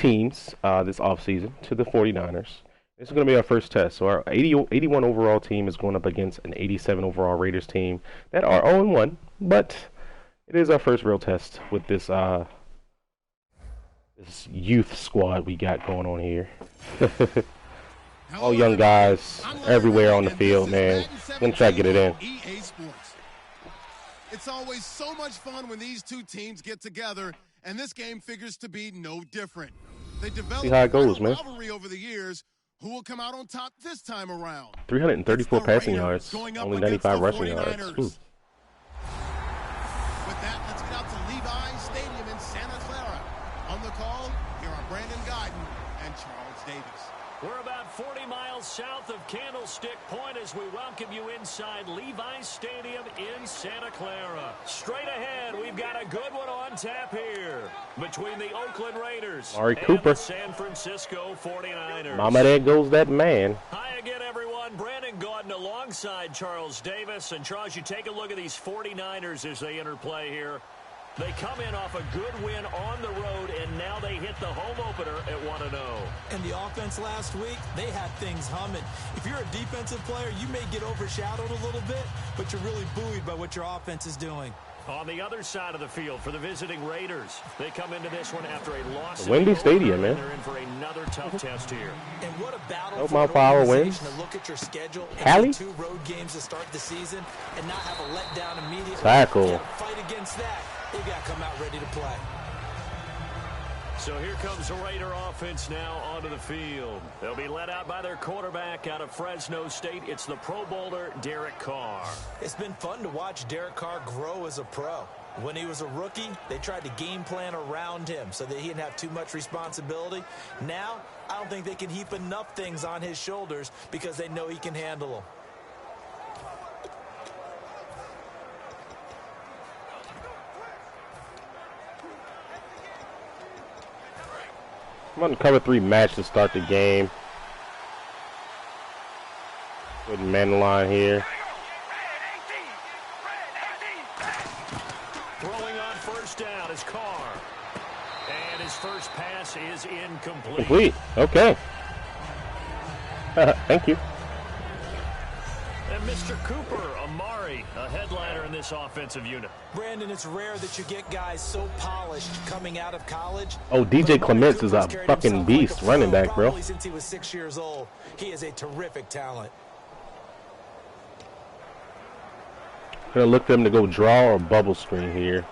teams this offseason to the 49ers. This is going to be our first test. So our 81 overall team is going up against an 87 overall Raiders team that are 0-1, but it is our first real test with this this youth squad we got going on here. All young guys everywhere on the field, man. Gonna try to get it in. It's always so much fun when these two teams get together, and this game figures to be no different. They develop see how it goes, man. rivalry over the years. Who will come out on top this time around? 334 passing yards, only 95 rushing yards. With that, let's get out to Levi's Stadium in Santa Clara. On the call, here are Brandon Guyton and Charles Davis. We're about 40 miles south of Candlestick Point as we welcome you inside Levi's Stadium in Santa Clara. Straight ahead, we've got a good one on tap here between the Oakland Raiders Amari and Cooper. the San Francisco 49ers. Mama, there goes that man. Hi again, everyone. Brandon Gautin alongside Charles Davis. And, Charles, you take a look at these 49ers as they enter play here. They come in off a good win on the road, and now they hit the home opener at 1-0. And the offense last week, they had things humming. If you're a defensive player, you may get overshadowed a little bit, but you're really buoyed by what your offense is doing. On the other side of the field for the visiting Raiders, they come into this one after a loss. Windy Stadium, man. They're in for another tough test here. And what a battle No for mile an per hour organization wins. to look at your schedule and Cali? get 2 road games to start the season and not have a letdown immediately. Tackle. You gotta fight against that. They got to come out ready to play. So here comes the Raider offense now onto the field. They'll be led out by their quarterback out of Fresno State. It's the Pro Bowler, Derek Carr. It's been fun to watch Derek Carr grow as a pro. When he was a rookie, they tried to game plan around him so that he didn't have too much responsibility. Now, I don't think they can heap enough things on his shoulders because they know he can handle them. I'm on the cover 3 match to start the game. Good man line here. Throwing on first down is Carr. And his first pass is incomplete. Complete. Okay. Thank you. And Mr. Cooper, Amari, a headliner in this offensive unit. Brandon, it's rare that you get guys so polished coming out of college. Oh, DJ Clements is a fucking beast running back, bro. Probably since he was 6 years old. He is a terrific talent. Gonna look for him to go draw or bubble screen here.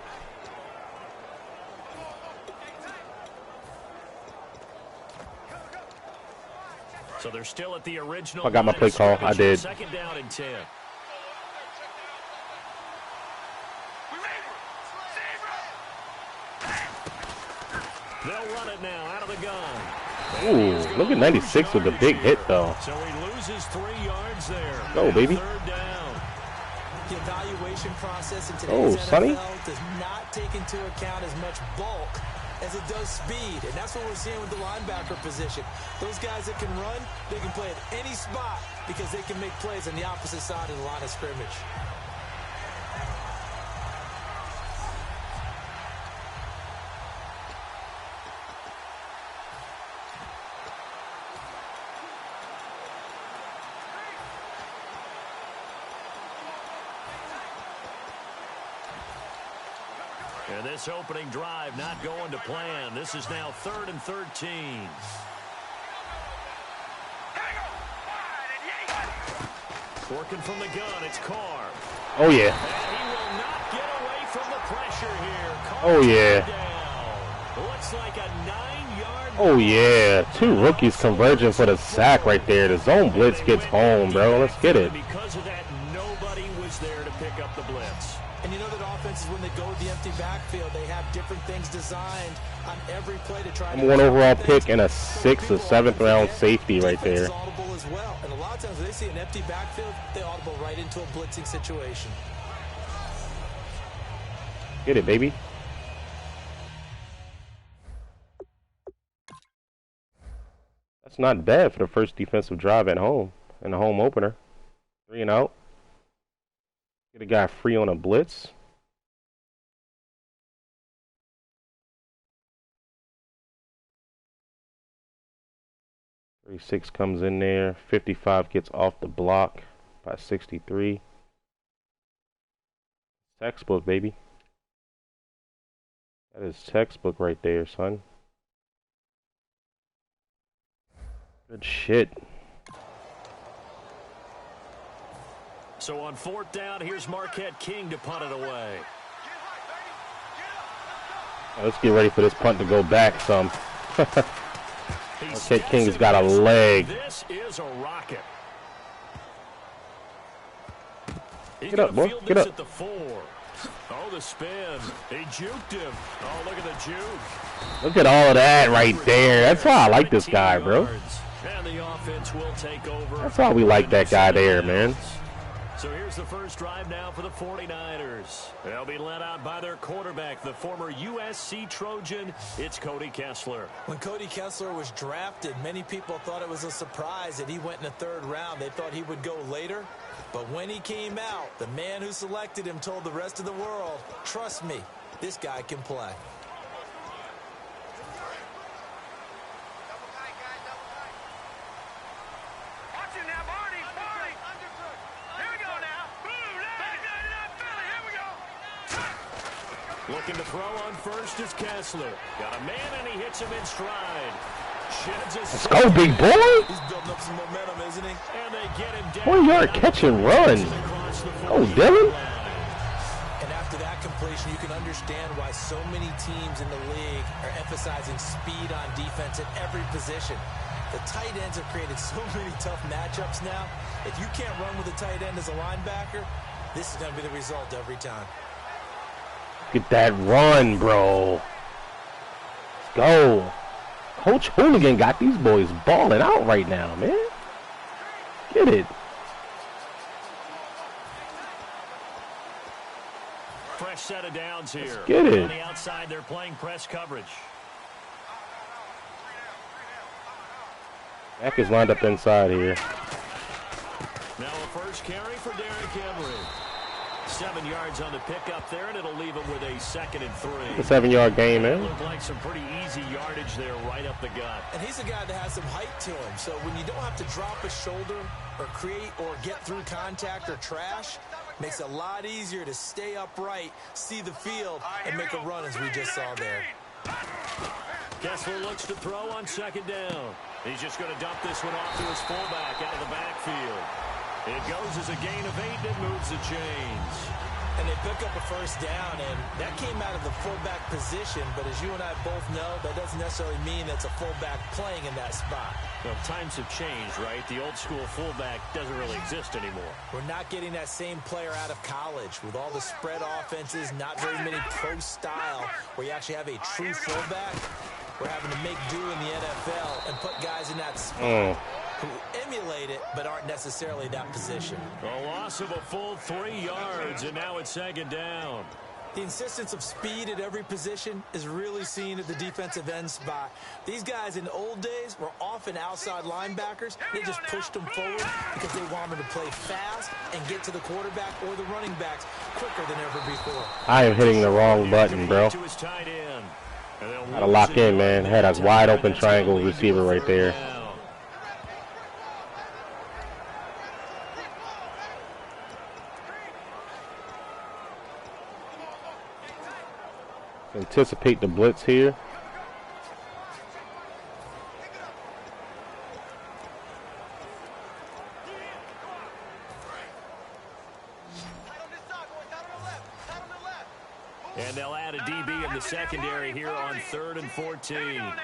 So they're still at the original. I got my play call. I did. Second down and 10. They'll run it now out of the gun. Ooh, look at 96 with the big hit, though. So he loses 3 yards there. Go, baby. Third down. The evaluation process in today's NFL Sonny. does not take into account as much bulk as it does speed, and that's what we're seeing with the linebacker position. Those guys that can run, they can play at any spot because they can make plays on the opposite side of the line of scrimmage. And this opening drive not going to plan. This is now 3rd and 13. Working from the gun, it's Carr. Oh, yeah. And he will not get away from the pressure here. Carr Oh, yeah. down. Looks like a 9-yard. Oh, yeah. 2 rookies converging for the sack right there. The zone blitz gets home, bro. Let's get it. Because of that, nobody was there to pick up the blitz. And you know that offenses, when they go with the empty backfield, they have different things designed on every play to try to... Number 1 overall pick and a 6th or 7th round safety right there. Audible as well. And a lot of times when they see an empty backfield, they audible right into a blitzing situation. Get it, baby. That's not bad for the first defensive drive at home in the home opener. 3 and out. Get a guy free on a blitz. 36 comes in there. 55 gets off the block by 63. Textbook, baby. That is textbook right there, son. Good shit. So on 4th down, here's Marquette King to punt it away. Let's get ready for this punt to go back some. Marquette King has got a leg. This is a rocket. Get up, boy. Get up. At the 4. Oh, the spin. He juked him. Oh, look at the juke. Look at all of that right there. That's why I like this guy, bro. And the offense will take over. That's why we like that guy there, man. So here's the first drive now for the 49ers. They'll be led out by their quarterback, the former USC Trojan. It's Cody Kessler. When Cody Kessler was drafted, many people thought it was a surprise that he went in the 3rd round. They thought he would go later. But when he came out, the man who selected him told the rest of the world, trust me, this guy can play. Looking to throw on first is Kessler. Got a man, and he hits him in stride. Let's go, big boy. He's building up some momentum, isn't he? And they get him down. 4-yard catch and run. Oh, Dylan. And after that completion, you can understand why so many teams in the league are emphasizing speed on defense at every position. The tight ends have created so many tough matchups now. If you can't run with a tight end as a linebacker, this is going to be the result every time. Get that run, bro. Let's go. Coach Hooligan got these boys balling out right now, man. Get it. Fresh set of downs here. Let's get it. On the outside, they're playing press coverage. Mack is lined up inside here. Now a first carry for Derrick Henry. 7 yards on the pickup there, and it'll leave him with a 2nd and 3. A 7-yard gain, man. Looked like some pretty easy yardage there right up the gut. And he's a guy that has some height to him, so when you don't have to drop a shoulder or create or get through contact or trash, makes it a lot easier to stay upright, see the field, and make a run as we just saw there. Kessler looks to throw on 2nd down. He's just going to dump this one off to his fullback out of the backfield. It goes as a gain of 8, and it moves the chains. And they pick up a first down, and that came out of the fullback position, but as you and I both know, that doesn't necessarily mean it's a fullback playing in that spot. Well, times have changed, right? The old school fullback doesn't really exist anymore. We're not getting that same player out of college. With all the spread offenses, not very many pro style, where you actually have a true fullback. We're having to make do in the NFL and put guys in that spot who emulate it but aren't necessarily that position. A loss of a full 3 yards, and now it's 2nd down. The insistence of speed at every position is really seen at the defensive end spot. These guys in the old days were often outside linebackers. They just pushed them forward because they wanted to play fast and get to the quarterback or the running backs quicker than ever before. I am hitting the wrong button, bro. Gotta lock in, man. Had a wide open triangle receiver right there. Anticipate the blitz here. And they'll add a DB in the secondary here on 3rd and 14. On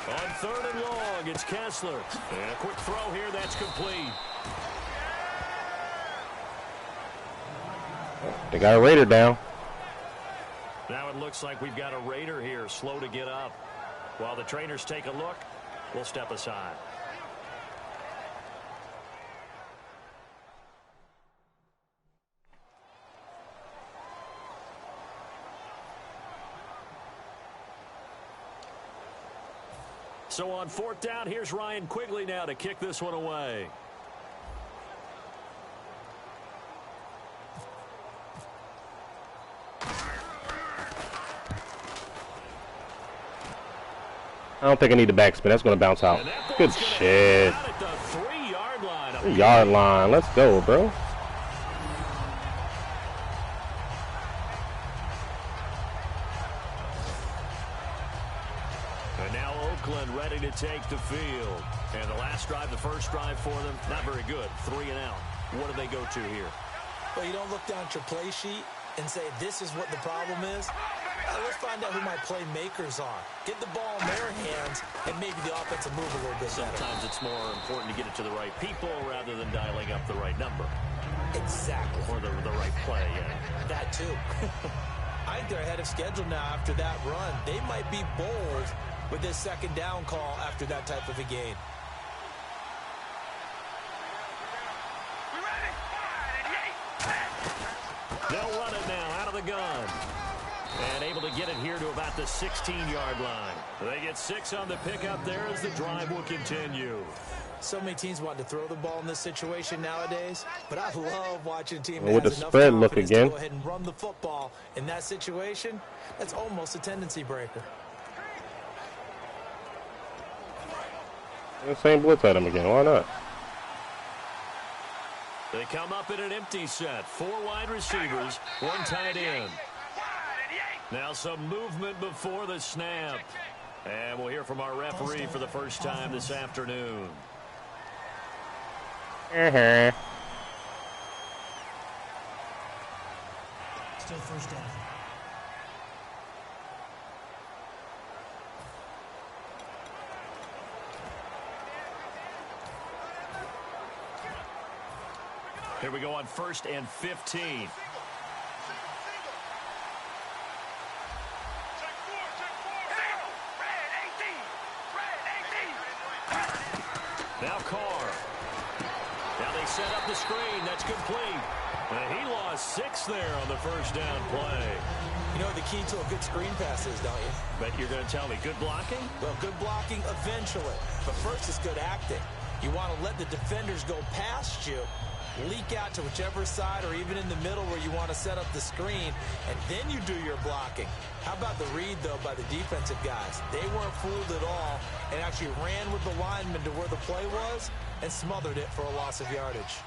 3rd and long, it's Kessler. And a quick throw here, that's complete. They got a Raider down. Now it looks like we've got a Raider here, slow to get up. While the trainers take a look, we'll step aside. So on 4th down, here's Ryan Quigley now to kick this one away. I don't think I need the backspin. That's going to bounce out. Good shit. 3-yard line. Let's go, bro. And now Oakland ready to take the field. And the last drive, the first drive for them, not very good. 3 and out. What do they go to here? Well, you don't look down at your play sheet and say, this is what the problem is. Let's find out who my playmakers are. Get the ball in their hands, and maybe the offense will move a little bit better. Sometimes it's more important to get it to the right people rather than dialing up the right number. Exactly. Or the right play, yeah. That too. I think they're ahead of schedule now after that run. They might be bold with this second down call after that type of a gain. They'll run it now out of the gun. And able to get it here to about the 16-yard line. They get 6 on the pickup there as the drive will continue. So many teams want to throw the ball in this situation nowadays, but I love watching a team with that the has enough spread look confidence again. to go ahead and run the football. In that situation, that's almost a tendency breaker. The same blitz at him again. Why not? They come up in an empty set. 4 wide receivers, 1 tight end. Now some movement before the snap. And we'll hear from our referee for the first time this afternoon. Still first down. Here we go on 1st and 15. Now Carr. Now they set up the screen. That's complete. And he lost 6 there on the first down play. You know what the key to a good screen pass is, don't you? But you're going to tell me, good blocking? Well, good blocking eventually. But first is good acting. You want to let the defenders go past you, leak out to whichever side or even in the middle where you want to set up the screen, and then you do your blocking. How about the read, though, by the defensive guys? They weren't fooled at all and actually ran with the lineman to where the play was and smothered it for a loss of yardage.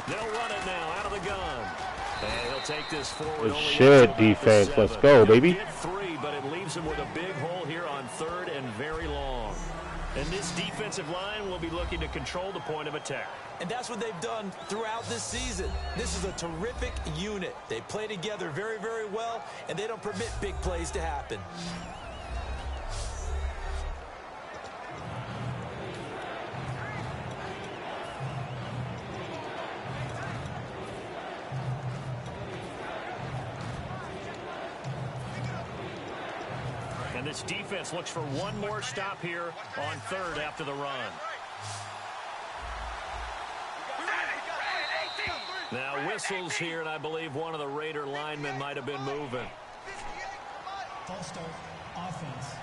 They'll run it now out of the gun. And he'll take this forward. Good only shit, up to about defense. the 7. Let's go, baby. Get 3, but it leaves him with a big hole here on 3rd and very long. And this defensive line will be looking to control the point of attack. And that's what they've done throughout this season. This is a terrific unit. They play together very, very well, and they don't permit big plays to happen. And this defense looks for one more stop here on 3rd after the run. Now whistles here, and I believe one of the Raider linemen might have been moving. False start, offense.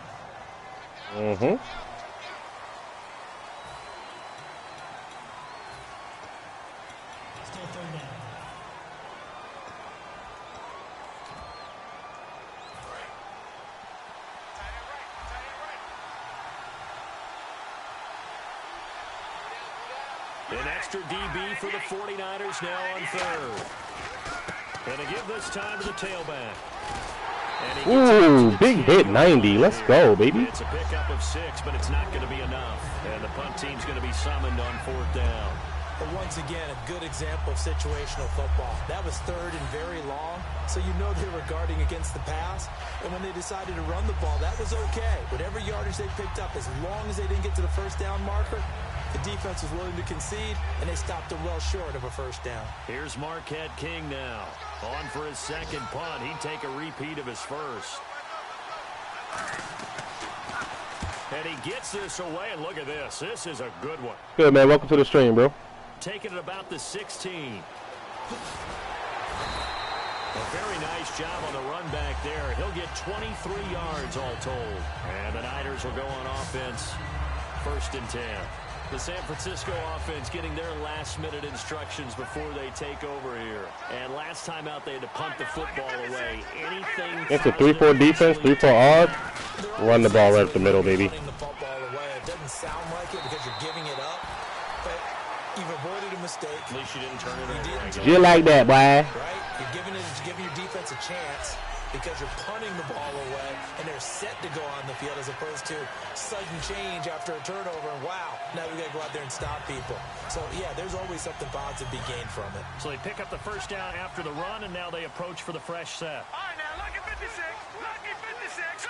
Still 3rd down. An extra DB for the 49ers now on 3rd. And to give this time to the tailback. Ooh, big hit, 90. Let's go, baby. It's a pickup of 6, but it's not going to be enough. And the punt team's going to be summoned on 4th down. But once again, a good example of situational football. That was 3rd and very long, so you know they were guarding against the pass. And when they decided to run the ball, that was okay. Whatever yardage they picked up, as long as they didn't get to the first down marker, the defense was willing to concede, and they stopped them well short of a first down. Here's Marquette King now. On for his 2nd punt. He'd take a repeat of his first. And he gets this away, and look at this. This is a good one. Good, man. Welcome to the stream, bro. Taking it about the 16. A very nice job on the run back there. He'll get 23 yards all told. And the Niners will go on offense. 1st and 10. The San Francisco offense getting their last-minute instructions before they take over here. And last time out, they had to punt the football away. Anything it's a 3-4 defense, 3-4 odd. Run the ball right up the middle, baby. Punting the football away. It doesn't sound like it because you're giving it up, but you've avoided a mistake. At least you didn't turn it over. You like that, boy. Right? You're giving your defense a chance because you're punting the ball away, and they're set to go on the field as opposed to sudden change after a turnover, and wow, now we got to go out there and stop people. So, yeah, there's always something positive to be gained from it. So they pick up the first down after the run, and now they approach for the fresh set. All right, now, lucky 56, lucky 56,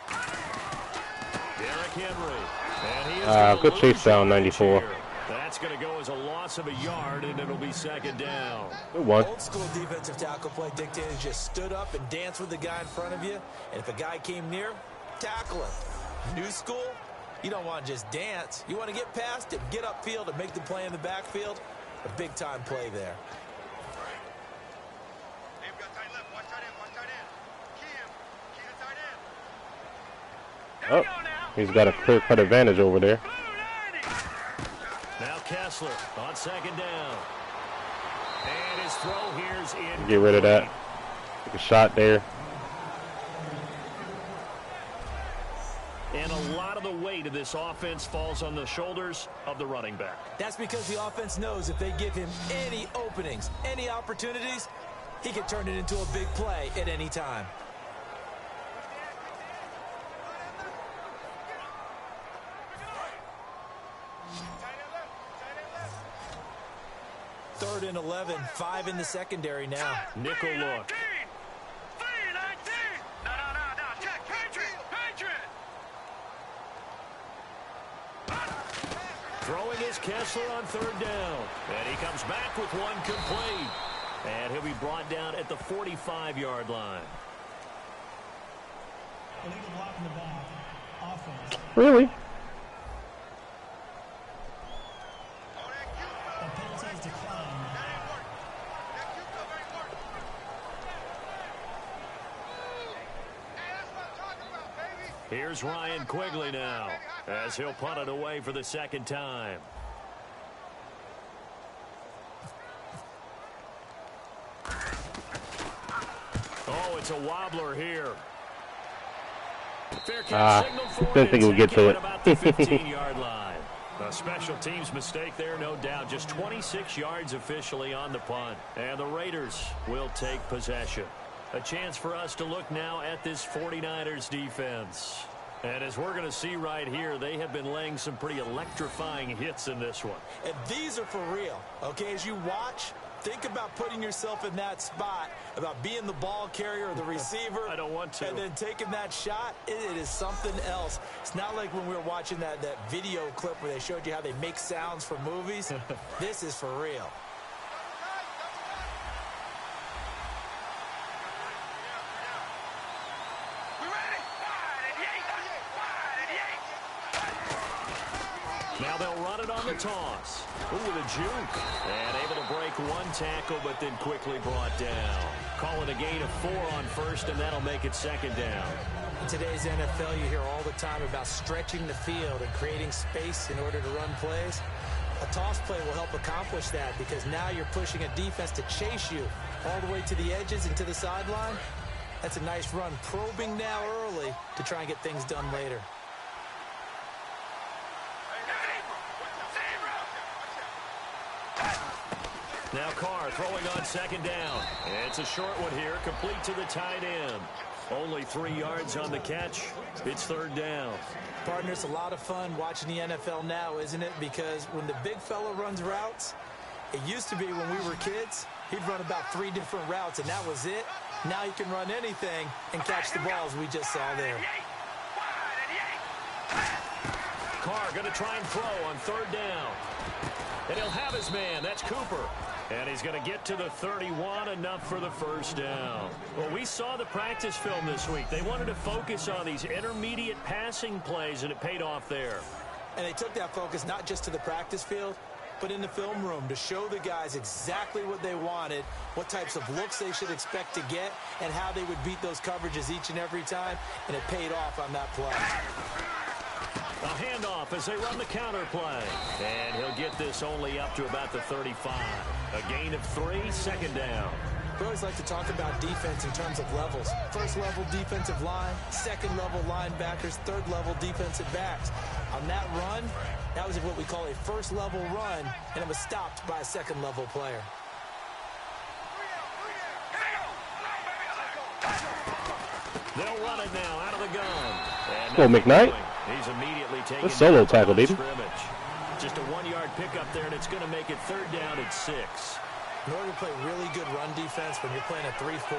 3-19. Derrick Henry. And he is good chase down, 94. here. That's going to go as a loss of a yard, and it'll be second down. Good one. Old school defensive tackle play dictated just stood up and danced with the guy in front of you, and if a guy came near, tackle him. New school, you don't want to just dance. You want to get past it, get upfield, and make the play in the backfield. A big-time play there. They've got tight left. Watch tight end. Watch tight end. Key to tight end. There Oh, we go now. he's got a clear-cut advantage over there. Now Kessler on second down. And his throw here's in. Get rid of that. Take a shot there. And a lot of the weight of this offense falls on the shoulders of the running back. That's because the offense knows if they give him any openings, any opportunities, he can turn it into a big play at any time. Third and 11, 5 in the secondary now. Nickel look. 3-19. No. Check. Patriot. Throwing is Kessler on third down. And he comes back with one complete. And he'll be brought down at the 45-yard line. Illegal block in the back. Offense. Really? The penalty is declined. Here's Ryan Quigley now as he'll punt it away for the second time. Oh, it's a wobbler here. Fair catch signal for didn't think it would get to it. About the 15-yard line. A special teams mistake there, no doubt. Just 26 yards officially on the punt. And the Raiders will take possession. A chance for us to look now at this 49ers defense. And as we're going to see right here, they have been laying some pretty electrifying hits in this one. And these are for real, okay? As you watch, think about putting yourself in that spot, about being the ball carrier or the receiver. I don't want to. And then taking that shot, it is something else. It's not like when we were watching that video clip where they showed you how they make sounds for movies. This is for real. Now they'll run it on the toss. Ooh, with a juke. And able to break one tackle, but then quickly brought down. Calling a gain of 4 on first, and that'll make it second down. In today's NFL, you hear all the time about stretching the field and creating space in order to run plays. A toss play will help accomplish that because now you're pushing a defense to chase you all the way to the edges and to the sideline. That's a nice run, probing now early to try and get things done later. Now Carr throwing on second down. It's a short one here, complete to the tight end. Only 3 yards on the catch. It's third down. Partner, it's a lot of fun watching the NFL now, isn't it? Because when the big fella runs routes, it used to be when we were kids, he'd run about 3 different routes, and that was it. Now he can run anything and catch the balls we just saw there. Carr going to try and throw on third down. And he'll have his man. That's Cooper. And he's going to get to the 31, enough for the first down. Well, we saw the practice film this week. They wanted to focus on these intermediate passing plays, and it paid off there. And they took that focus not just to the practice field, but in the film room to show the guys exactly what they wanted, what types of looks they should expect to get, and how they would beat those coverages each and every time, and it paid off on that play. A handoff as they run the counter play. And he'll get this only up to about the 35. A gain of 3, second down. We always like to talk about defense in terms of levels. First level defensive line, second level linebackers, third level defensive backs. On that run, that was what we call a first level run, and it was stopped by a second level player. They'll run it now out of the gun. Go, McKnight. He's immediately taken Good solo down tackle, on baby. scrimmage. Just a 1-yard pickup there, and it's going to make it third down at 6. In order to play really good run defense when you're playing a 3-4,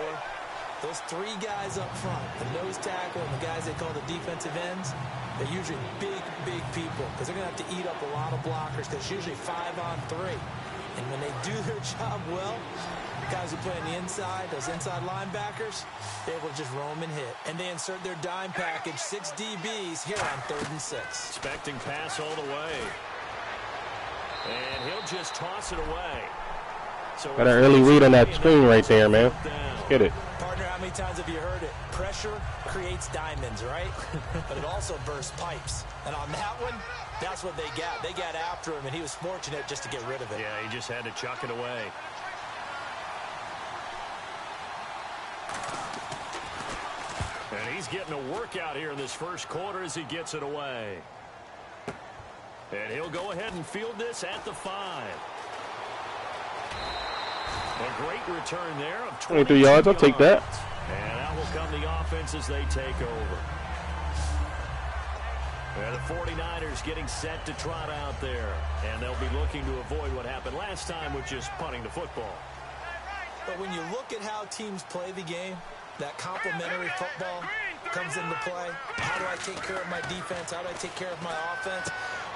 those 3 guys up front, the nose tackle and the guys they call the defensive ends, they're usually big, big people because they're going to have to eat up a lot of blockers because it's usually 5-on-3. And when they do their job well, the guys who play on the inside, those inside linebackers, they're able to just roam and hit. And they insert their dime package, 6 DBs here on 3rd and 6. Expecting pass all the way. And he'll just toss it away. So Got an early read on that screen right there, man. Let's get it. Partner, how many times have you heard it? Pressure creates diamonds, right? But it also bursts pipes. And on that one, that's what they got. They got after him, and he was fortunate just to get rid of it. Yeah, he just had to chuck it away. And he's getting a workout here in this first quarter as he gets it away. And he'll go ahead and field this at the 5. A great return there of 23 yards. I'll take that. And out will come the offense as they take over. And the 49ers getting set to trot out there. And they'll be looking to avoid what happened last time with just punting the football. But when you look at how teams play the game, that complementary football comes into play. How do I take care of my defense? How do I take care of my offense?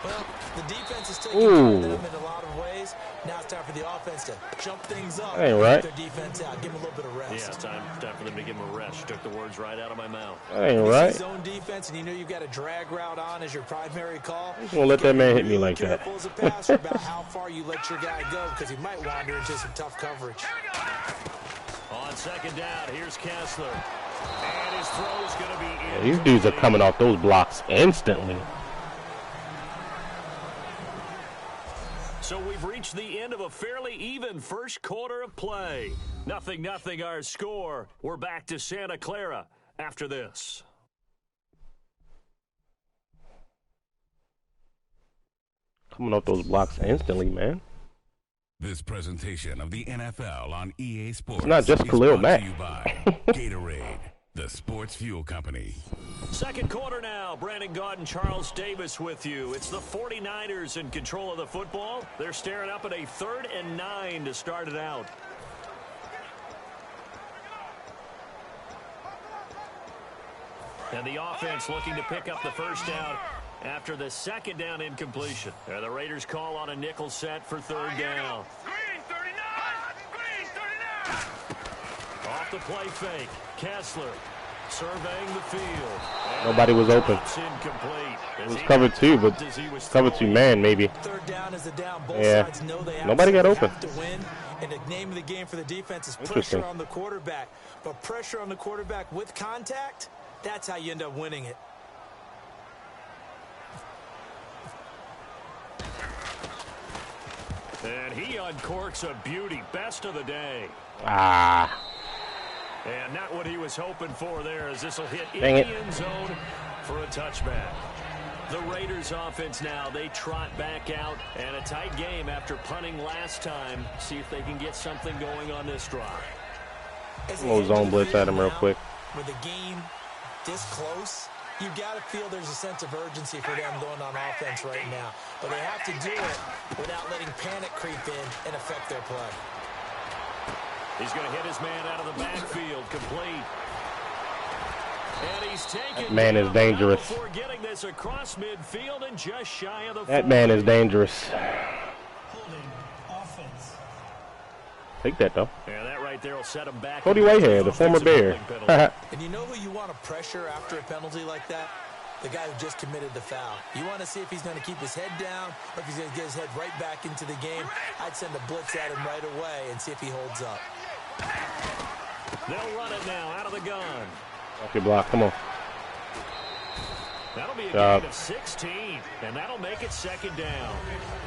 Well, the defense is taking care of them in a lot of ways. Now it's time for the offense to jump things up. Ain't right. Get their defense out. Give them a little bit of rest. Yeah, time for them to give him a rest. You took the words right out of my mouth. Ain't right. Zone defense, and you know you've got a drag route on as your primary call. I'm gonna let that man hit me like that. Careful as a passer about how far you let your guy go because he might wander into some tough coverage. On second down, here's Kessler. And his throw's going to be in. Yeah, these dudes are coming off those blocks instantly. So we've reached the end of a fairly even first quarter of play. 0-0 our score. We're back to Santa Clara after this. Coming off those blocks instantly, man. This presentation of the NFL on EA Sports It's not just is Khalil brought Mack. to you by Gatorade, the sports fuel company. Second quarter now. Brandon Gaudin, Charles Davis with you. It's the 49ers in control of the football. They're staring up at a 3rd and 9 to start it out. And the offense looking to pick up the first down after the second down incompletion. And the Raiders call on a nickel set for 3rd down. Green 39! Green 39! Off the play fake. Kessler surveying the field. Nobody was open. It's incomplete. It was covered 2, but covered 2 man maybe. 3rd down is the down. Both Yeah. sides know they Nobody got absolutely open. have to win. And the name of the game for the defense is Interesting. pressure on the quarterback. But pressure on the quarterback with contact, that's how you end up winning it. And he uncorks a beauty. Best of the day. Ah. And not what he was hoping for there as this will hit in Dang the it. end zone for a touchback. The Raiders offense now, they trot back out, and a tight game after punting last time. See if they can get something going on this drive. As A little they zone enter the blitz at field him real now, quick. With the game this close, you got to feel there's a sense of urgency for them going on offense right now. But they have to do it without letting panic creep in and affect their play. He's going to hit his man out of the backfield, complete. And he's taken That man is down dangerous. before getting this across midfield and just shy of the That man is dangerous. Holding offense. Take that though. Yeah, that right there will set him back. Cody Whitehair, the former Bear. And you know who you want to pressure after a penalty like that? The guy who just committed the foul. You want to see if he's going to keep his head down or if he's going to get his head right back into the game. I'd send a blitz at him right away and see if he holds up. They'll run it now out of the gun. Off your block, come on. That'll be a gain of 16, and that'll make it second down.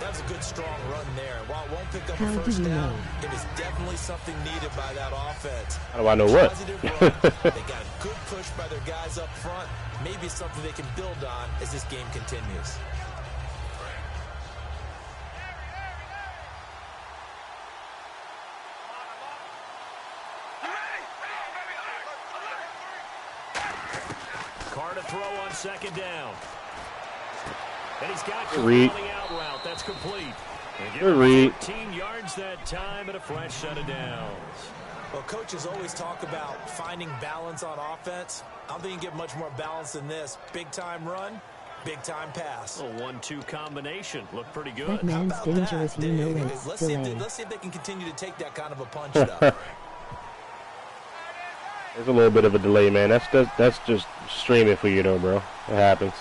That's a good, strong run there. While it won't pick up a first down, it is definitely something needed by that offense. How do I know what? Positive run. They got a good push by their guys up front. Maybe something they can build on as this game continues. Carr to throw on second down. And he's got Good read. on the out route. That's complete. Good read. 14 yards that time and a fresh set of downs. Well, coaches always talk about finding balance on offense. I don't think you can get much more balance than this. Big-time run, big-time pass. A 1-2 combination. Looked pretty good. That man's dangerous, you know it. Let's see if they can continue to take that kind of a punch, though. There's a little bit of a delay, man. That's just streaming for you, though, bro. It happens.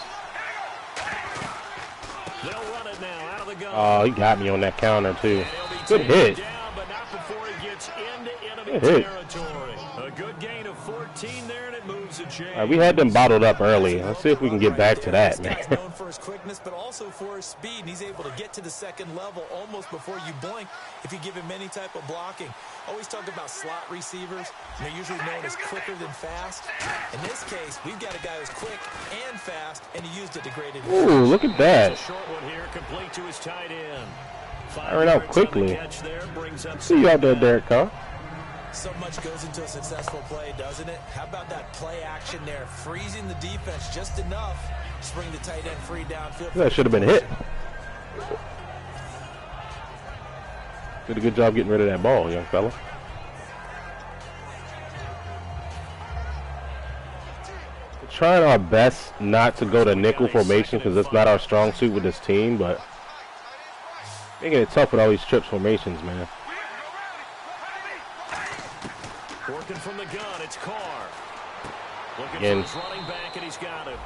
They'll run it now out of the gun. Oh, he got me on that counter, too. Good hit. Down, but not before he gets into enemy Good hit. territory. A good gain of 14 there, and it moves a chain. All right, we had them bottled up early. Let's see if we can get back to that, man. This guy's known for his quickness, but also for his speed. He's able to get to the second level almost before you blink if you give him any type of blocking. Always talk about slot receivers. They're usually known as quicker than fast. In this case, we've got a guy who's quick and fast, and he used it to great advantage. Ooh, look at that. A short one here, complete to his tight end. I ran out quickly. See you out there, Derek Carr. So much goes into a successful play, doesn't it? How about that play action there? Freezing the defense just enough to bring the tight end free downfield. That should have been hit. Did a good job getting rid of that ball, young fella. We're trying our best not to go to nickel formation because that's not our strong suit with this team, but making it tough with all these trips formations, man. Working from the gun, it's Carr. Looking Again. for his running back, and he's got it.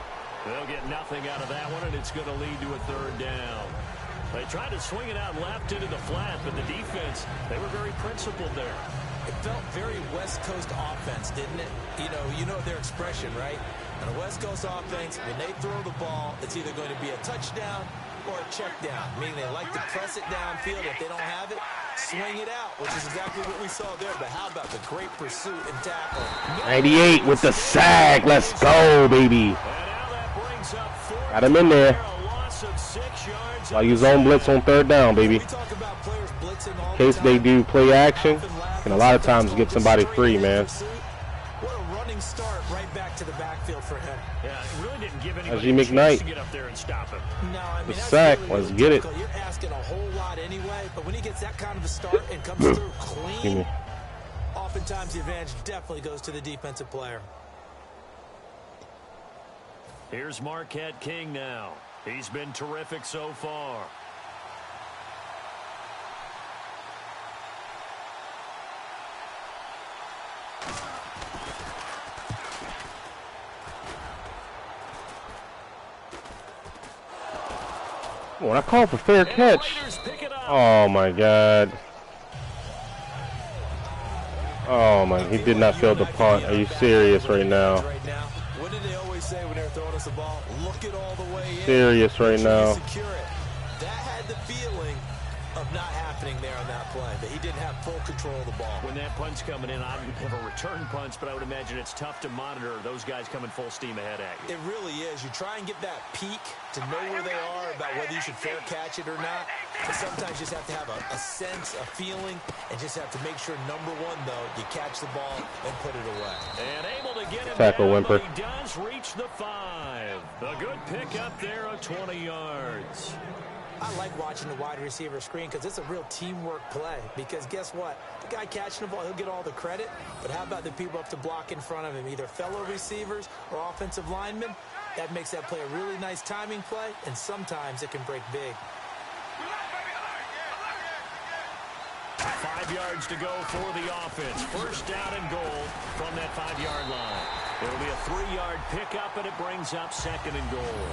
They'll get nothing out of that one, and it's going to lead to a third down. They tried to swing it out left into the flat, but the defense, they were very principled there. It felt very West Coast offense, didn't it? You know their expression, right? On a West Coast offense, when they throw the ball, it's either going to be a touchdown or a check down, meaning they like to press it downfield. If they don't have it, swing it out, which is exactly what we saw there. But how about the great pursuit and tackle? 98 with the sack. Let's go, baby. Got him in there. While you zone blitz on third down, baby. In case they do play action, can a lot of times get somebody free, man. What a running start right back to the backfield for him. Yeah, it really didn't give Najee anybody a chance McKnight. to get up there and stop him. No, I mean, The that's sack, really let's get it. difficult. You're asking a whole lot anyway, but when he gets that kind of a start and comes through clean, oftentimes the advantage definitely goes to the defensive player. Here's Marquette King now. He's been terrific so far. When I call for fair catch. Oh my God. Oh my, he did not fail the punt. Are you serious right now? What did they always say when they're throwing us the ball? Look it all the way in. Serious right now. Secure it. That had the feeling of not happening there on that play, that he didn't have full control of the ball. When that punch coming in, I would have a return punch, but I would imagine it's tough to monitor those guys coming full steam ahead at you. It really is. You try and get that peek to know where they are about whether you should fair catch it or not. But sometimes you just have to have a sense, a feeling, and just have to make sure, number one, though, you catch the ball and put it away. And able to get him Tackle, down, Whimper. but he does reach the 5. A good pick up there of 20 yards. I like watching the wide receiver screen because it's a real teamwork play. Because guess what? The guy catching the ball, he'll get all the credit. But how about the people up to block in front of him, either fellow receivers or offensive linemen? That makes that play a really nice timing play, and sometimes it can break big. 5 yards to go for the offense. First down and goal from that 5-yard line. It'll be a 3-yard pickup, and it brings up second and goal.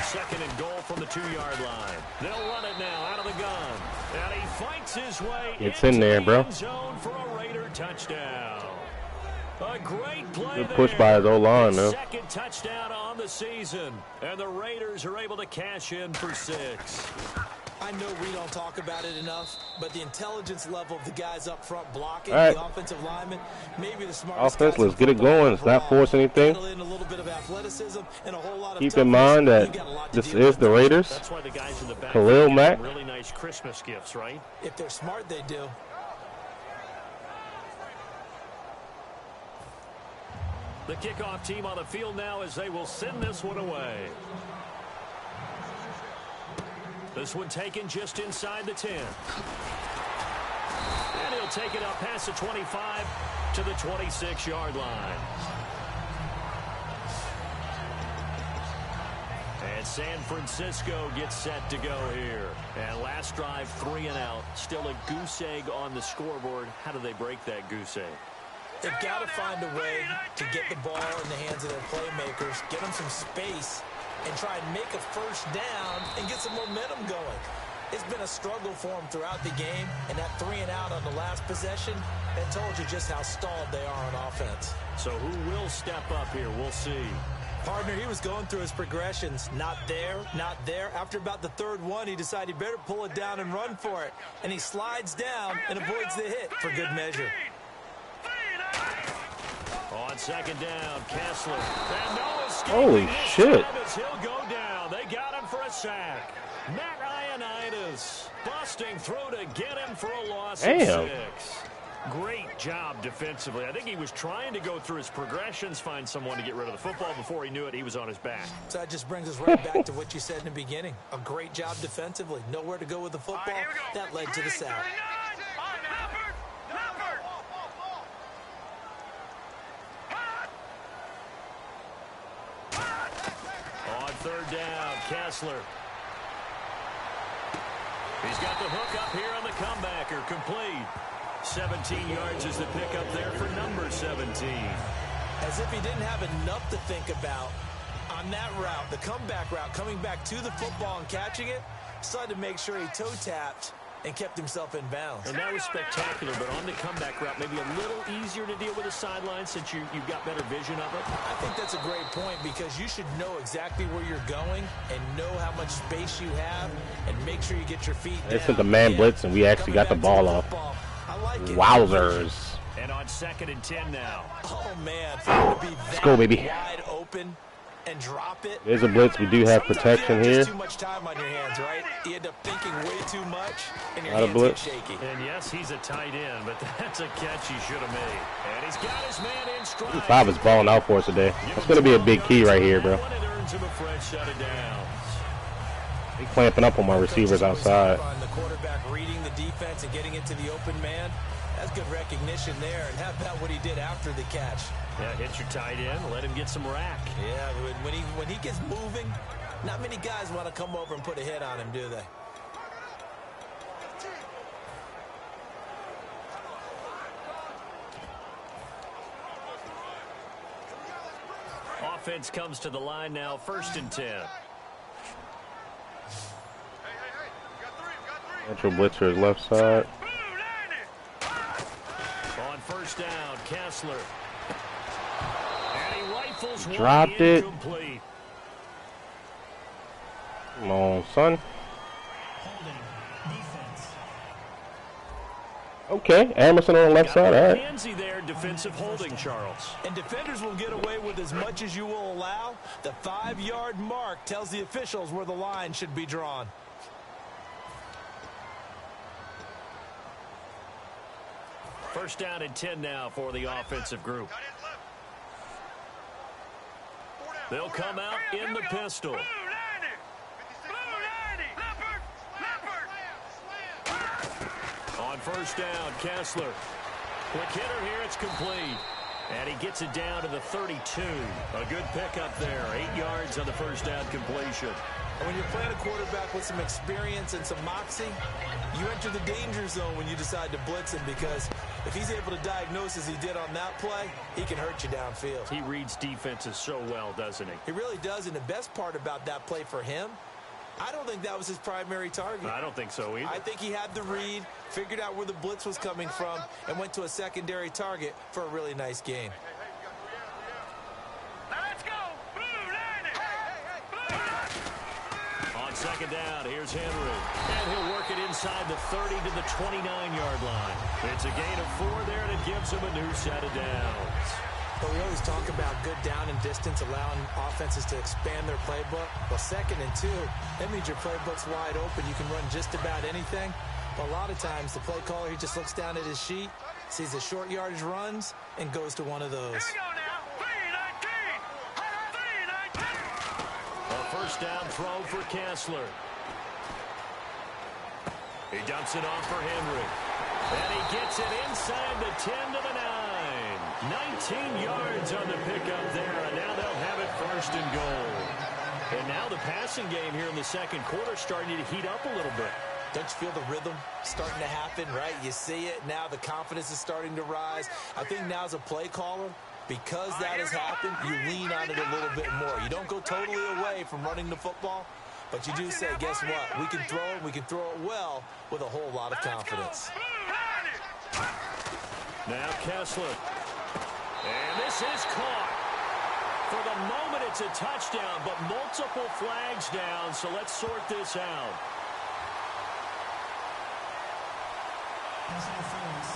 Second and goal from the 2-yard line. They'll run it now out of the gun. And he fights his way It's into in there, the bro. end zone for a Raider touchdown. A great play Good there. push by his O-line, His though. second touchdown on the season. And the Raiders are able to cash in for 6. I know we don't talk about it enough, but the intelligence level of the guys up front blocking, All right. the offensive linemen, maybe the smartest Offense, guys in let's get it football going. Let's not overall. force anything. Add in a little bit of athleticism and a whole lot of Keep in toughness. mind that You got a lot to this deal is with. the Raiders. That's why the guys in the back Khalil get Mack. really nice Christmas gifts, right? If they're smart, they do. The kickoff team on the field now as they will send this one away. This one taken just inside the 10. And he'll take it up past the 25 to the 26-yard line. And San Francisco gets set to go here. And last drive, 3 and out. Still a goose egg on the scoreboard. How do they break that goose egg? They've got to find a way to get the ball in the hands of their playmakers, get them some space, and try and make a first down and get some momentum going. It's been a struggle for them throughout the game, and that 3 and out on the last possession, that told you just how stalled they are on offense. So who will step up here? We'll see. Partner, he was going through his progressions. Not there, not there. After about the third one, he decided he better pull it down and run for it. And he slides down and avoids the hit for good measure. On second down, Kessler. And no escape. Holy shit. He'll go down. They got him for a sack. Matt Ioannidis busting through to get him for a loss of 6. Great job defensively. I think he was trying to go through his progressions, find someone to get rid of the football. Before he knew it, he was on his back. So that just brings us right back to what you said in the beginning. A great job defensively. Nowhere to go with the football. That led to the sack. On third down, Kessler. He's got the hook up here on the comebacker. Complete. 17 yards is the pickup there for number 17. As if he didn't have enough to think about on that route, the comeback route, coming back to the football and catching it, decided to make sure he toe-tapped and kept himself in bounds. And that was spectacular, but on the comeback route, maybe a little easier to deal with the sideline since you've got better vision of it. I think that's a great point because you should know exactly where you're going and know how much space you have and make sure you get your feet down. They sent the man blitz, and we actually got the ball off. I like it. Wowzers. And on second and 10 now. Oh, man. For him to be Let's go, baby. wide open and drop it. There's a blitz. We do have protection here. Too much time on your hands, right? You end up thinking way too much, and your Not a hands blitz. get shaky. And yes, he's a tight end, but that's a catch he should have made. And he's got his man in stride. 5 is balling out for us today. That's going to be a big key right here, bro. It earns him a fresh set of downs. They clamping up on my receivers outside. On the quarterback reading the defense and getting it to the open man. That's good recognition there. And how about what he did after the catch? Yeah, hit your tight end, let him get some rack. Yeah, when he gets moving, not many guys want to come over and put a hit on him, do they? Offense comes to the line now, 1st and 10. Central blitzer is left side. On first down, Kessler. And he rifles one Dropped it. incomplete. Come on, son. Holding. Defense. Okay, Emerson on the left side. All right. Handsy there, defensive holding, Charles. And defenders will get away with as much as you will allow. The 5-yard mark tells the officials where the line should be drawn. First down and 10 now for the offensive group. They'll come out in the pistol. On first down, Kessler. Quick hitter here, it's complete. And he gets it down to the 32. A good pickup there. 8 yards on the first down completion. And when you're playing a quarterback with some experience and some moxie, you enter the danger zone when you decide to blitz him, because if he's able to diagnose as he did on that play, he can hurt you downfield. He reads defenses so well, doesn't he? He really does, and the best part about that play for him, I don't think that was his primary target. I don't think so either. I think he had the read, figured out where the blitz was coming from, and went to a secondary target for a really nice gain. On second down, here's Henry. And he'll work it inside the 30 to the 29-yard line. It's a gain of 4 there, and it gives him a new set of downs. But we always talk about good down and distance, allowing offenses to expand their playbook. Well, 2nd and 2, that means your playbook's wide open. You can run just about anything. But a lot of times, the play caller, he just looks down at his sheet, sees the short yardage runs, and goes to one of those. A first down throw for Kessler. He dumps it off for Henry. And he gets it inside the 10 to the 9. 19 yards on the pickup there, and now they'll have it 1st and goal. And now the passing game here in the second quarter starting to heat up a little bit. Don't you feel the rhythm starting to happen, right? You see it. Now the confidence is starting to rise. I think now as a play caller, because that has happened, you lean on it a little bit more. You don't go totally away from running the football, but you do say, guess what? We can throw it. We can throw it well with a whole lot of confidence. Now Kessler. And this is caught. For the moment, it's a touchdown, but multiple flags down, so let's sort this out.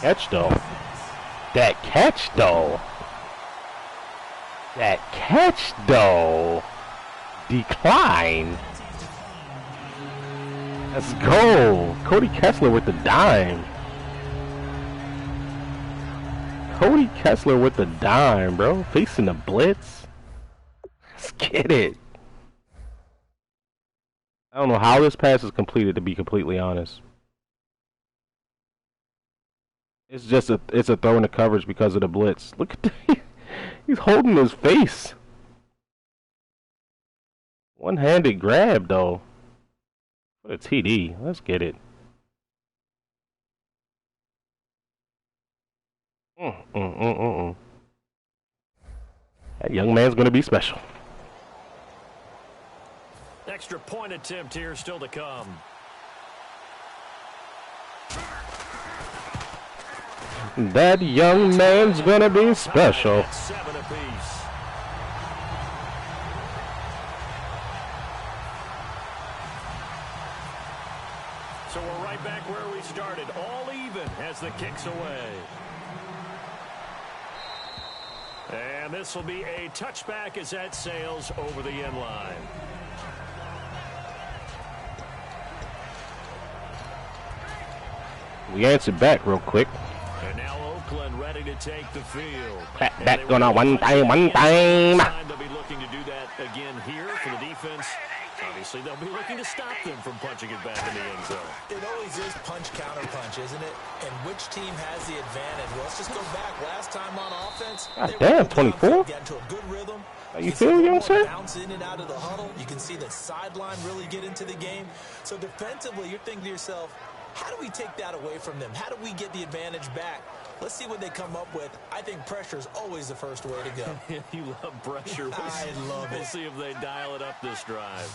Catch, though. That catch, though. That catch, though. Decline. Let's go. Cody Kessler with the dime. Cody Kessler with the dime, bro. Facing the blitz. Let's get it. I don't know how this pass is completed, to be completely honest. It's just it's a throw into coverage because of the blitz. Look at that. He's holding his face. One-handed grab, though. For the TD. Let's get it. That young man's going to be special. Extra point attempt here still to come. That young man's going to be special. 7 apiece. So we're right back where we started. All even as the kick's away. And this will be a touchback as that sails over the end line. We answered back real quick. And now Oakland ready to take the field. Clap back on a one time. They'll be looking to do that again here for the defense. Obviously, they'll be looking to stop them from punching it back in the end zone. It always is punch-counter-punch, isn't it? And which team has the advantage? Well, let's just go back. Last time on offense, God damn, 24? Get into a good rhythm. How you feel, young sir? Bounce in and out of the huddle. You can see the sideline really get into the game. So defensively, you're thinking to yourself, how do we take that away from them? How do we get the advantage back? Let's see what they come up with. I think pressure is always the first way to go. You love pressure. I love it. We'll see if they dial it up this drive.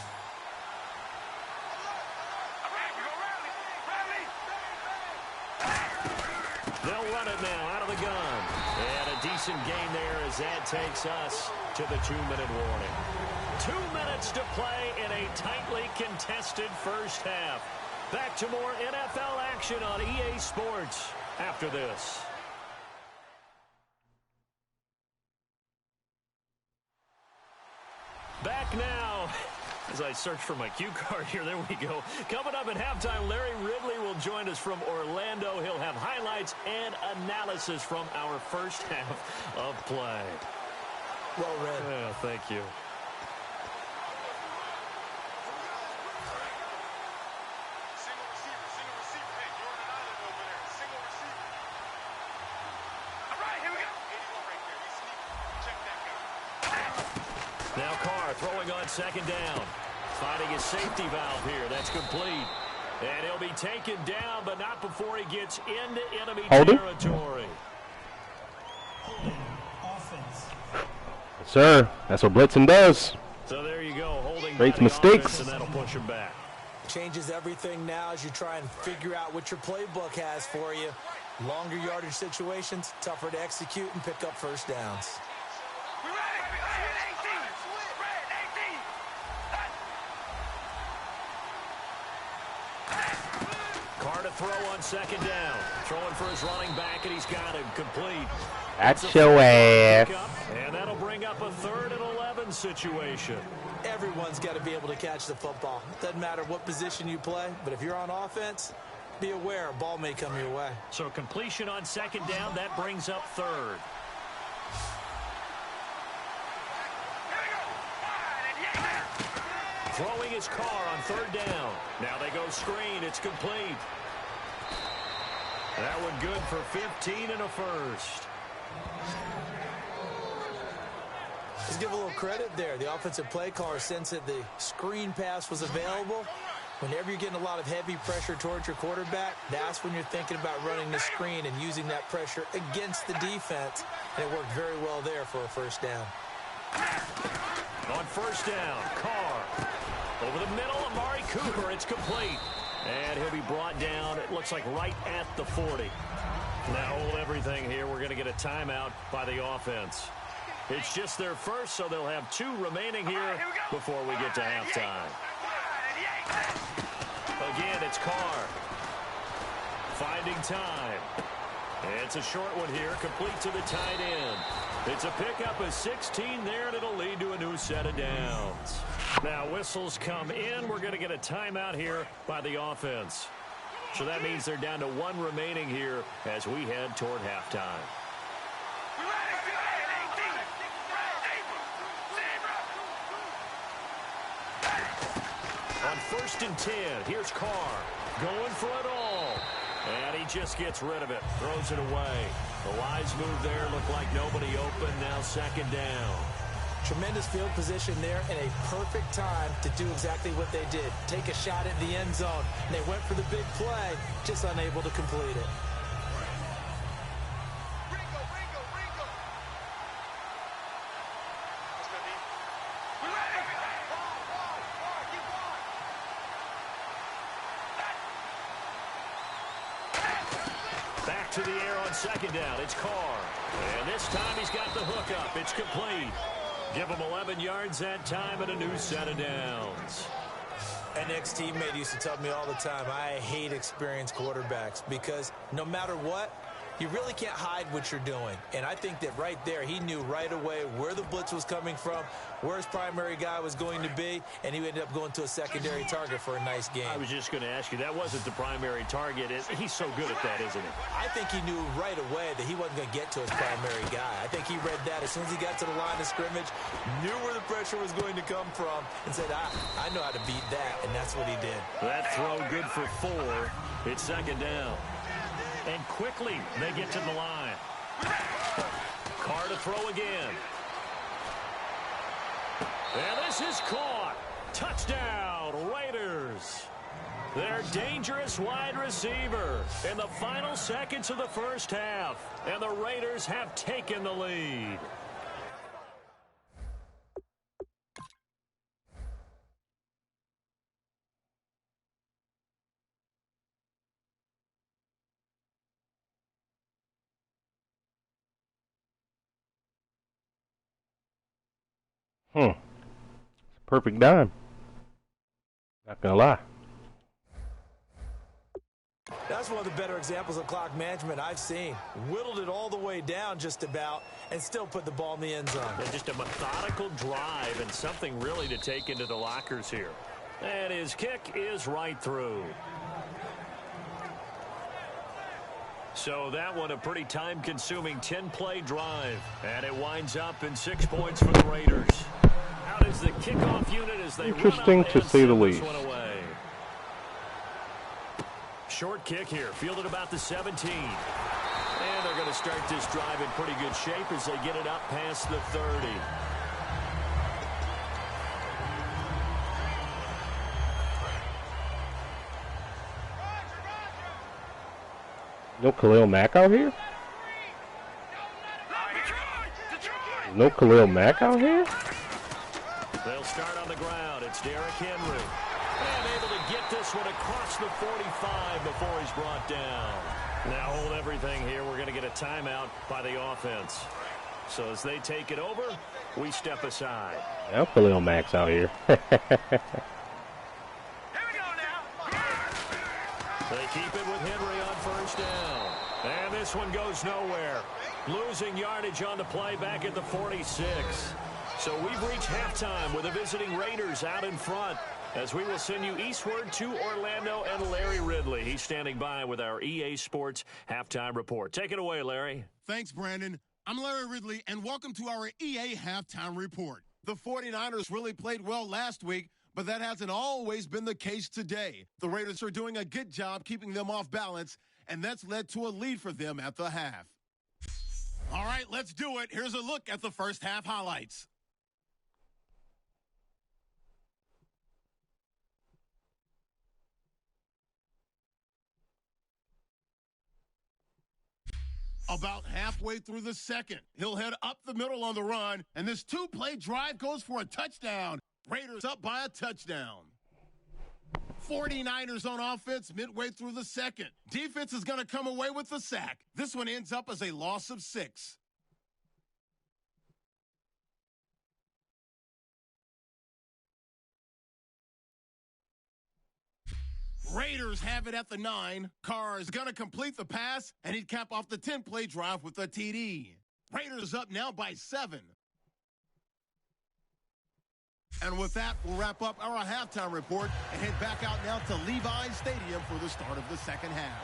They'll run it now out of the gun. And a decent gain there as that takes us to the 2-minute warning. 2 minutes to play in a tightly contested first half. Back to more NFL action on EA Sports after this. Back now. As I search for my cue card here, there we go. Coming up at halftime, Larry Ridley will join us from Orlando. He'll have highlights and analysis from our first half of play. Well read. Yeah, thank you. throwing on second down. Finding his safety valve here. That's complete. And he'll be taken down, but not before he gets into enemy territory. Offense. Yes, sir. That's what blitzing does. So there you go. Holding Creates by the mistakes. offense, and that'll push him back. Changes everything now as you try and figure out what your playbook has for you. Longer yardage situations, tougher to execute and pick up first downs. Carr to throw on second down. Throwing for his running back, and he's got it complete. That's your ass. And that'll bring up a 3rd and 11 situation. Everyone's got to be able to catch the football. Doesn't matter what position you play, but if you're on offense, be aware a ball may come your way. So completion on second down, that brings up 3rd. Throwing his Carr on 3rd down. Now they go screen. It's complete. That one good for 15 and a first. Let's give a little credit there. The offensive play caller sensed that the screen pass was available. Whenever you're getting a lot of heavy pressure towards your quarterback, that's when you're thinking about running the screen and using that pressure against the defense. And it worked very well there for a first down. On first down, Carr. Over the middle, Amari Cooper. It's complete. And he'll be brought down, it looks like right at the 40. Now hold everything here. We're going to get a timeout by the offense. It's just their first, so they'll have 2 remaining here before we get to halftime. Again, it's Carr. Finding time. It's a short one here, complete to the tight end. It's a pickup of 16 there, and it'll lead to a new set of downs. Now whistles come in. We're going to get a timeout here by the offense. So that means they're down to 1 remaining here as we head toward halftime. On 1st and 10, here's Carr going for it all. And he just gets rid of it, throws it away. The wise move there, looked like nobody open, now second down. Tremendous field position there and a perfect time to do exactly what they did. Take a shot at the end zone. And they went for the big play, just unable to complete it. Back to the air on second down. It's Carr. And this time he's got the hook up. It's complete. Give him 11 yards that time and a new set of downs. An ex-teammate used to tell me all the time, I hate experienced quarterbacks because no matter what, you really can't hide what you're doing. And I think that right there, he knew right away where the blitz was coming from, where his primary guy was going to be, and he ended up going to a secondary target for a nice game. I was just going to ask you, that wasn't the primary target. He's so good at that, isn't he? I think he knew right away that he wasn't going to get to his primary guy. I think he read that as soon as he got to the line of scrimmage, knew where the pressure was going to come from, and said, I know how to beat that, and that's what he did. That throw good for 4. It's second down. And quickly, they get to the line. Carr to throw again. And this is caught. Touchdown, Raiders. Their dangerous wide receiver in the final seconds of the first half. And the Raiders have taken the lead. Perfect dime. Not gonna lie. That's one of the better examples of clock management I've seen. Whittled it all the way down just about and still put the ball in the end zone. And just a methodical drive and something really to take into the lockers here. And his kick is right through. So that one a pretty time-consuming 10-play drive. And it winds up in 6 points for the Raiders. Out is the kickoff unit as they interesting to say the least. Short kick here, fielded about the 17. And they're going to start this drive in pretty good shape as they get it up past the 30. No Khalil Mack out here? No Khalil Mack out here? They'll start on the ground. It's Derrick Henry. And able to get this one across the 45 before he's brought down. Now hold everything here. We're going to get a timeout by the offense. So as they take it over, we step aside. Now Khalil Mack's out here. They keep it with Henry on first down. And this one goes nowhere. Losing yardage on the play back at the 46. So we've reached halftime with the visiting Raiders out in front, as we will send you eastward to Orlando and Larry Ridley. He's standing by with our EA Sports Halftime Report. Take it away, Larry. Thanks, Brandon. I'm Larry Ridley, and welcome to our EA Halftime Report. The 49ers really played well last week, but that hasn't always been the case today. The Raiders are doing a good job keeping them off balance, and that's led to a lead for them at the half. All right, let's do it. Here's a look at the first half highlights. About halfway through the second, he'll head up the middle on the run, and this two-play drive goes for a touchdown. Raiders up by a touchdown. 49ers on offense midway through the second. Defense is going to come away with the sack. This one ends up as a loss of 6. Raiders have it at the 9. Carr is going to complete the pass, and he'd cap off the 10-play drive with a TD. Raiders up now by 7. And with that, we'll wrap up our halftime report and head back out now to Levi's Stadium for the start of the second half.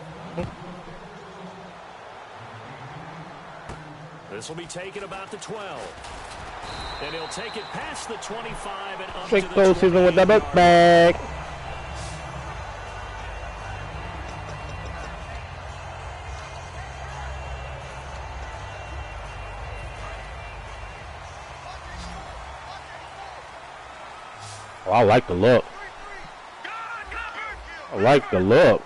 This will be taken about the 12. And he'll take it past the 25 and up Trick to the those season with the 28. book bag. Oh, I like the look. I like the look.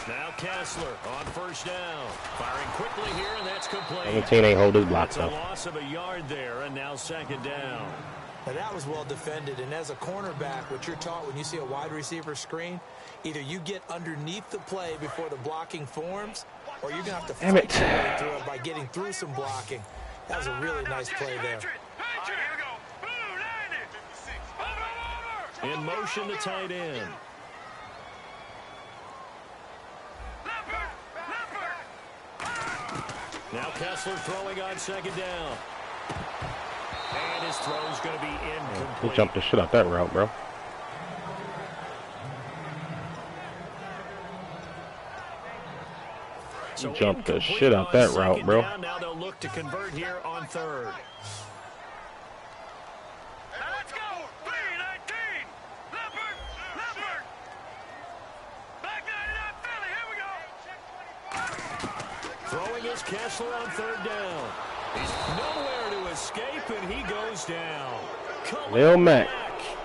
Now Kessler on first down. Firing quickly here, and that's complete. 17 ain't hold his block That's a though. loss of a yard there, and now second down. Now that was well defended, and as a cornerback, what you're taught when you see a wide receiver screen, either you get underneath the play before the blocking forms, or you're going to have to fight your way through it by getting through some blocking. That was a really nice play there. In motion, the tight end. Now Kessler throwing on second down. And his throw's going to be incomplete. He jumped the shit out that route, bro. So jumped the incomplete shit out on that second route, bro. down. Now they'll look to convert here on third. Let's go! 3-19! Leopard! Leopard! Back 99 Philly, here we go! Throwing is Kessler on third down. He's nowhere to escape, and he goes down. Lil Mac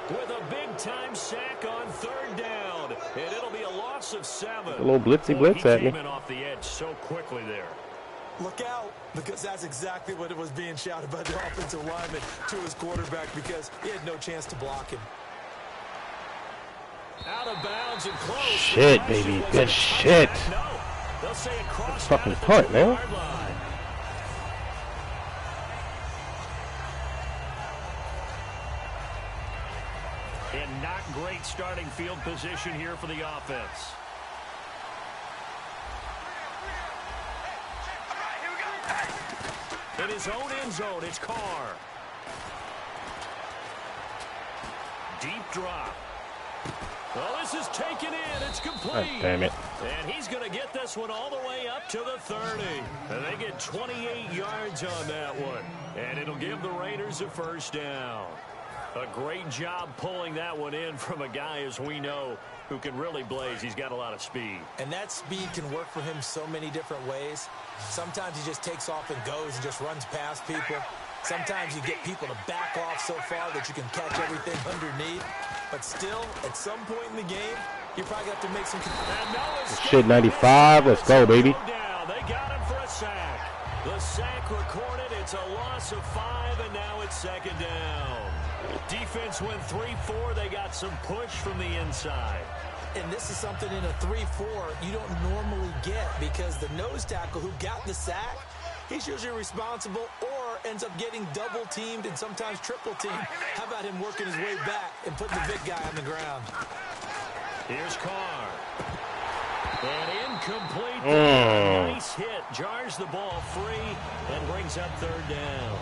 with a big-time sack on third down, and it'll be a loss of 7. a little blitzy blitz at He me. came in off the edge so quickly there. Look out, because that's exactly what it was being shouted by the offensive lineman to his quarterback, because he had no chance to block him. Out of bounds and close. Shit, baby. Good shit. No. They'll say it crossed Fucking out at the punt, man. 2-yard line. And not great starting field position here for the offense. In his own end zone, it's Carr. Deep drop. Well, this is taken in. It's complete. God damn it. And he's going to get this one all the way up to the 30. And they get 28 yards on that one. And it'll give the Raiders a first down. A great job pulling that one in from a guy, as we know, who can really blaze. He's got a lot of speed. And that speed can work for him so many different ways. Sometimes he just takes off and goes and just runs past people. Sometimes you get people to back off so far that you can catch everything underneath. But still, at some point in the game, you probably have to make some. Shit, 95. Let's go, baby. They got him for a sack. The sack recorded. It's a loss of 5, and now it's second down. Defense went 3-4. They got some push from the inside. And this is something in a 3-4 you don't normally get, because the nose tackle who got the sack, he's usually responsible or ends up getting double teamed and sometimes triple teamed. How about him working his way back and putting the big guy on the ground? Here's Carr. And incomplete. Nice hit. Jars the ball free and brings up third down.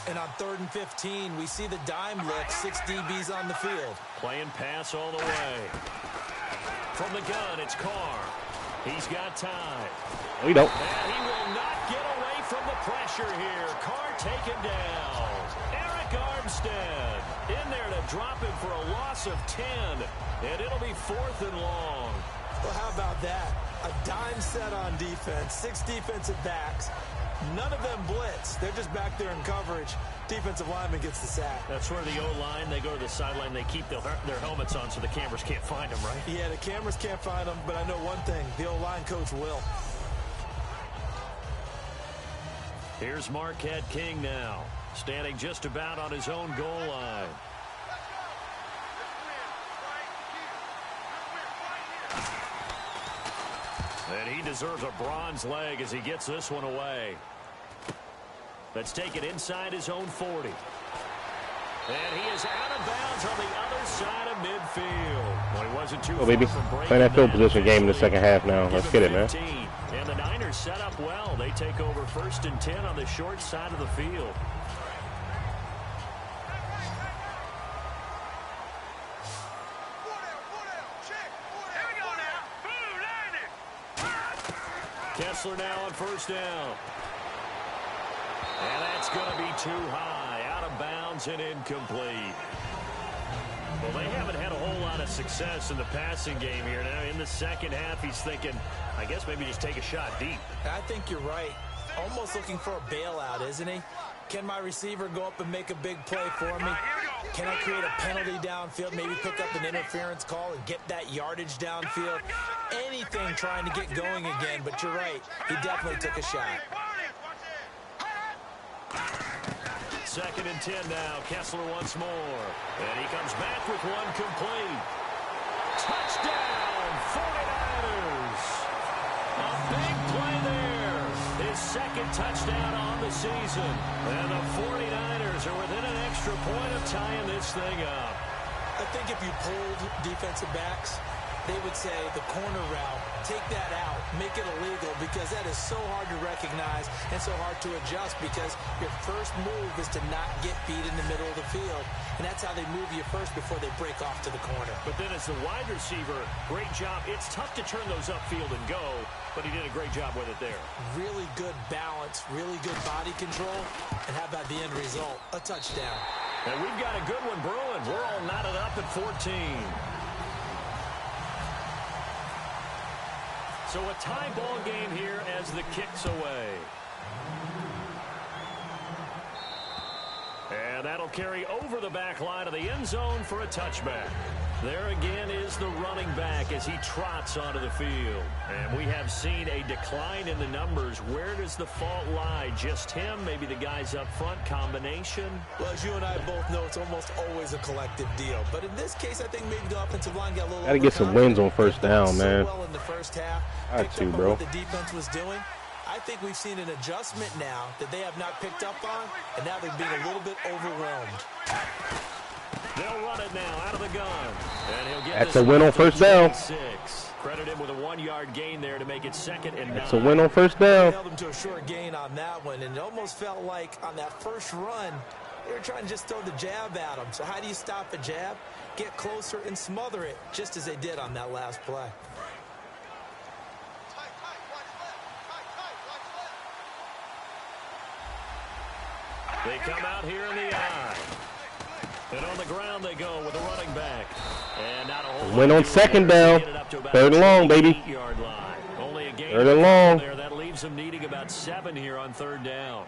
And on 3rd and 15, we see the dime look, 6 DBs on the field. Playing pass all the way. From the gun, it's Carr. He's got time. We don't. And he will not get away from the pressure here. Carr taken down. Eric Armstead in there to drop him for a loss of 10. And it'll be 4th and long. Well, how about that? A dime set on defense, 6 defensive backs. None of them blitz. They're just back there in coverage. Defensive lineman gets the sack. That's where the O-line, they go to the sideline, they keep their helmets on so the cameras can't find them, right? Yeah, the cameras can't find them, but I know one thing. The O-line coach will. Here's Marquette King now, standing just about on his own goal line. And he deserves a bronze leg as he gets this one away. Let's take it inside his own 40. And he is out of bounds on the other side of midfield. Well, he wasn't too far baby. from breaking Playing that field that. position game in the second half now. Let's get it, man. And the Niners set up well. They take over 1st and 10 on the short side of the field. Kessler now on 1st down. And that's going to be too high. Out of bounds and incomplete. Well, they haven't had a whole lot of success in the passing game here. Now, in the second half, he's thinking, I guess maybe just take a shot deep. I think you're right. Almost looking for a bailout, isn't he? Can my receiver go up and make a big play for me? Can I create a penalty downfield, maybe pick up an interference call and get that yardage downfield? Anything trying to get going again, but you're right. He definitely took a shot. 2nd and 10 now. Kessler once more. And he comes back with one complete. Touchdown, 49ers. A big play there. His 2nd touchdown on the season. And the 49ers are within an extra point of tying this thing up. I think if you pulled defensive backs, they would say the corner route, take that out, make it illegal, because that is so hard to recognize and so hard to adjust, because your first move is to not get beat in the middle of the field, and that's how they move you first before they break off to the corner. But then as the wide receiver, great job. It's tough to turn those upfield and go, but he did a great job with it there. Really good balance, really good body control, and how about the end result? A touchdown. And we've got a good one brewing. We're all knotted up at 14. So a tie ball game here as the kick's away. And that'll carry over the back line of the end zone for a touchback. There again is the running back as he trots onto the field. And we have seen a decline in the numbers. Where does the fault lie? Just him? Maybe the guys up front? Combination? Well, as you and I both know, it's almost always a collective deal. But in this case, I think maybe the offensive line got a little. Gotta get some wins on 1st down, man. Well in the first half. Got to, bro. What the defense was doing. I think we've seen an adjustment now that they have not picked up on, and now they're being a little bit overwhelmed. They'll run it now out of the gun. And he'll get That's a win on 1st down. 6. Credit him with a 1-yard gain there to make it 2nd and 9. That's a win on 1st down. Held him to a short gain on that one, and it almost felt like on that first run, they were trying to just throw the jab at him. So how do you stop a jab? Get closer and smother it, just as they did on that last play. They come out here in the I. And on the ground they go with a running back. And not a whole Win on second down. 3rd and long, baby. Line. Only a gain 3rd and long. there. That leaves them needing about 7 here on 3rd down.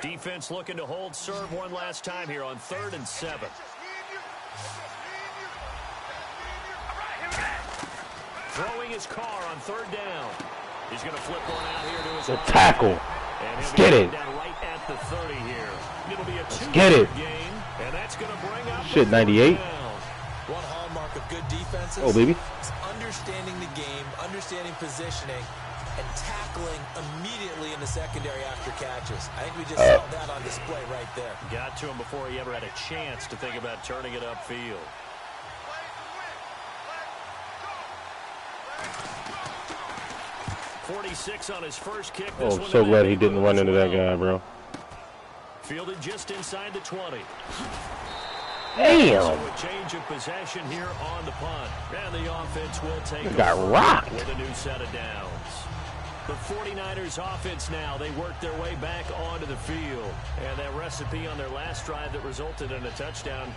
Defense looking to hold serve one last time here on 3rd and 7. Throwing his car on 3rd down. He's going to flip one out here to his The tackle. Let's get it. Right at the 30 here. It'll be a get it. Gain, and that's going to bring up shit, 98. One hallmark of good defenses baby. is understanding the game, understanding positioning, and tackling immediately in the secondary after catches. I think we just saw that on display right there. Got to him before he ever had a chance to think about turning it upfield. .46 on his first kick. Oh, I'm so glad he didn't run into that guy, bro. Fielded just inside the 20. Damn. So a change of possession here on the punt. And the offense will take it. Got rocked. With a new set of downs. The 49ers offense now, they work their way back onto the field. And that recipe on their last drive that resulted in a touchdown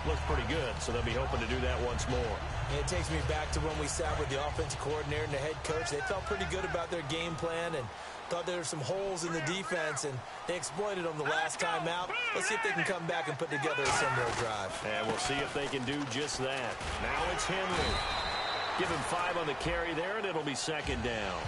looked pretty good. So they'll be hoping to do that once more. It takes me back to when we sat with the offensive coordinator and the head coach. They felt pretty good about their game plan and thought there were some holes in the defense, and they exploited them the last time out. Let's see if they can come back and put together a similar drive. And we'll see if they can do just that. Now it's Henry. Give him 5 on the carry there, and it'll be 2nd down.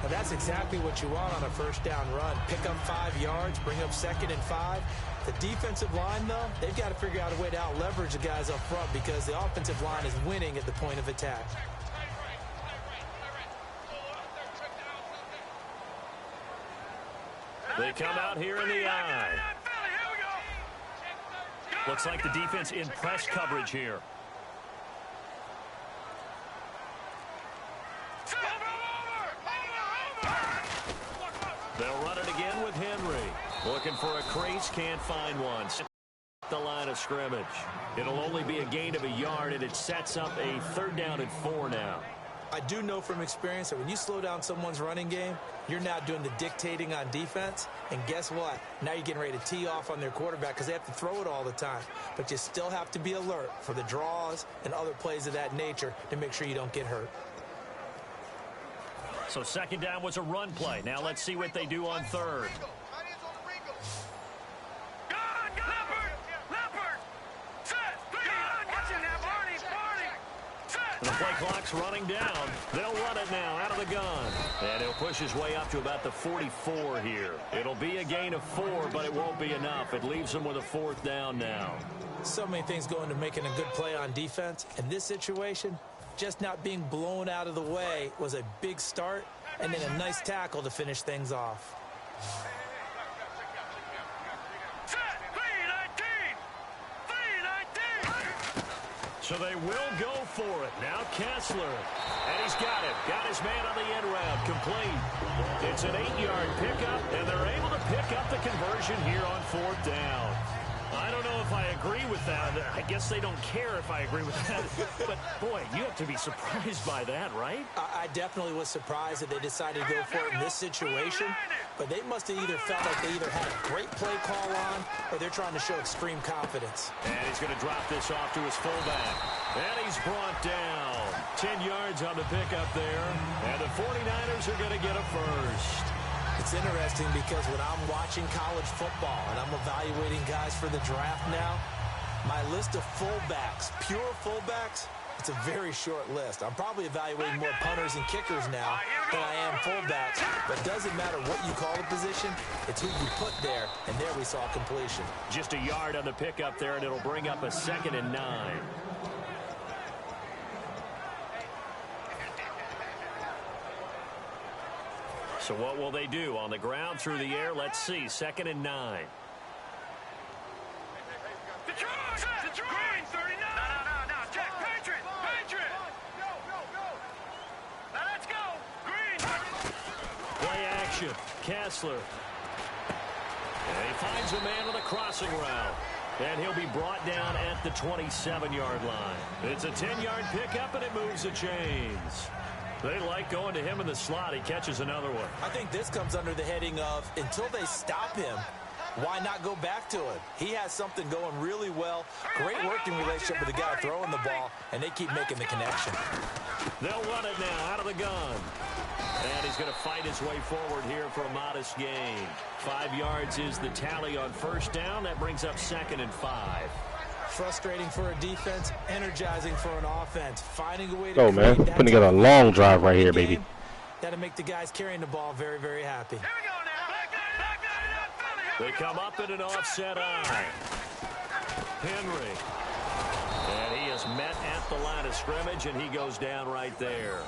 Now that's exactly what you want on a 1st down run. Pick up 5 yards, bring up 2nd and 5. The defensive line, though, they've got to figure out a way to out-leverage the guys up front because the offensive line is winning at the point of attack. They come out here in the I. Looks like the defense in press coverage here. They'll run it again with Henry. Looking for a crease, can't find one. The line of scrimmage. It'll only be a gain of a yard, and it sets up a 3rd down and 4 now. I do know from experience that when you slow down someone's running game, you're now doing the dictating on defense. And guess what? Now you're getting ready to tee off on their quarterback because they have to throw it all the time. But you still have to be alert for the draws and other plays of that nature to make sure you don't get hurt. So 2nd down was a run play. Now let's see what they do on 3rd. The play clock's running down. They'll run it now out of the gun. And he'll push his way up to about the 44 here. It'll be a gain of 4, but it won't be enough. It leaves them with a 4th down now. So many things go into making a good play on defense. In this situation, just not being blown out of the way was a big start, and then a nice tackle to finish things off. So they will go for it. Now Kessler. And he's got it. Got his man on the end route. Complete. It's an 8-yard pickup, and they're able to pick up the conversion here on 4th down. I don't know if I agree with that. I guess they don't care if I agree with that. But, boy, you have to be surprised by that, right? I definitely was surprised that they decided to go for it in this situation. But they must have either felt like they either had a great play call on or they're trying to show extreme confidence. And he's going to drop this off to his fullback. And he's brought down. 10 yards on the pickup there. And the 49ers are going to get a first. It's interesting because when I'm watching college football and I'm evaluating guys for the draft now, my list of fullbacks, pure fullbacks, it's a very short list. I'm probably evaluating more punters and kickers now than I am fullbacks. But it doesn't matter what you call the position, it's who you put there, and there we saw completion. Just a yard on the pickup there, and it'll bring up a 2nd and 9. So what will they do? On the ground, through the air, let's see. 2nd and 9. Play action. Kessler. And he finds a man on the crossing route. And he'll be brought down at the 27-yard line. It's a 10-yard pickup, and it moves the chains. They like going to him in the slot. He catches another one. I think this comes under the heading of until they stop him, why not go back to it? He has something going really well. Great working relationship with the guy throwing the ball, and they keep making the connection. They'll run it now out of the gun. And he's going to fight his way forward here for a modest gain. 5 yards is the tally on first down. That brings up 2nd and 5. Frustrating for a defense, energizing for an offense. Finding a way to go, man. Putting together a long drive right here, baby. That'll make the guys carrying the ball very, very happy. They come up in an offset eye. Henry. And he is met at the line of scrimmage, and he goes down right there.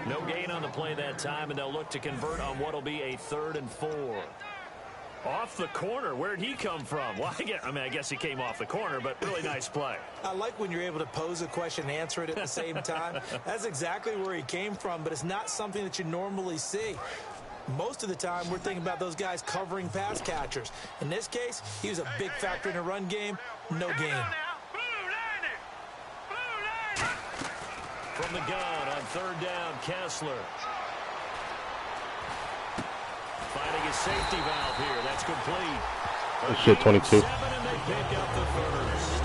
No gain on the play that time, and they'll look to convert on what will be a 3rd and 4. Off the corner. Where'd he come from? Well, I guess he came off the corner, but really nice play. I like when you're able to pose a question and answer it at the same time. That's exactly where he came from, but it's not something that you normally see. Most of the time, we're thinking about those guys covering pass catchers. In this case, he was a big factor in a run game. No gain. From the gun on 3rd down, Kessler. Finding his safety valve here. That's complete. Oh, shit, 22. 7, and they pick up the first.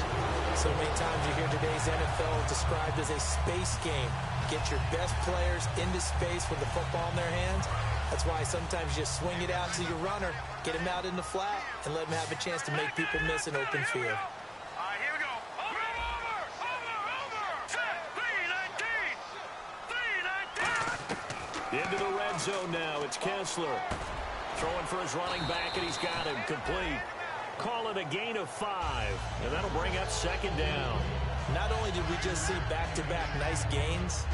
So many times you hear today's NFL described as a space game. Get your best players into space with the football in their hands. That's why sometimes you swing it out to your runner, get him out in the flat, and let him have a chance to make people miss an open field. All right, here we go. Over. Set, 3-19. Into the red zone now. It's Kessler. Throwing for his running back, and he's got him complete. Call it a gain of 5, and that'll bring up 2nd down. Not only did we just see back-to-back nice gains,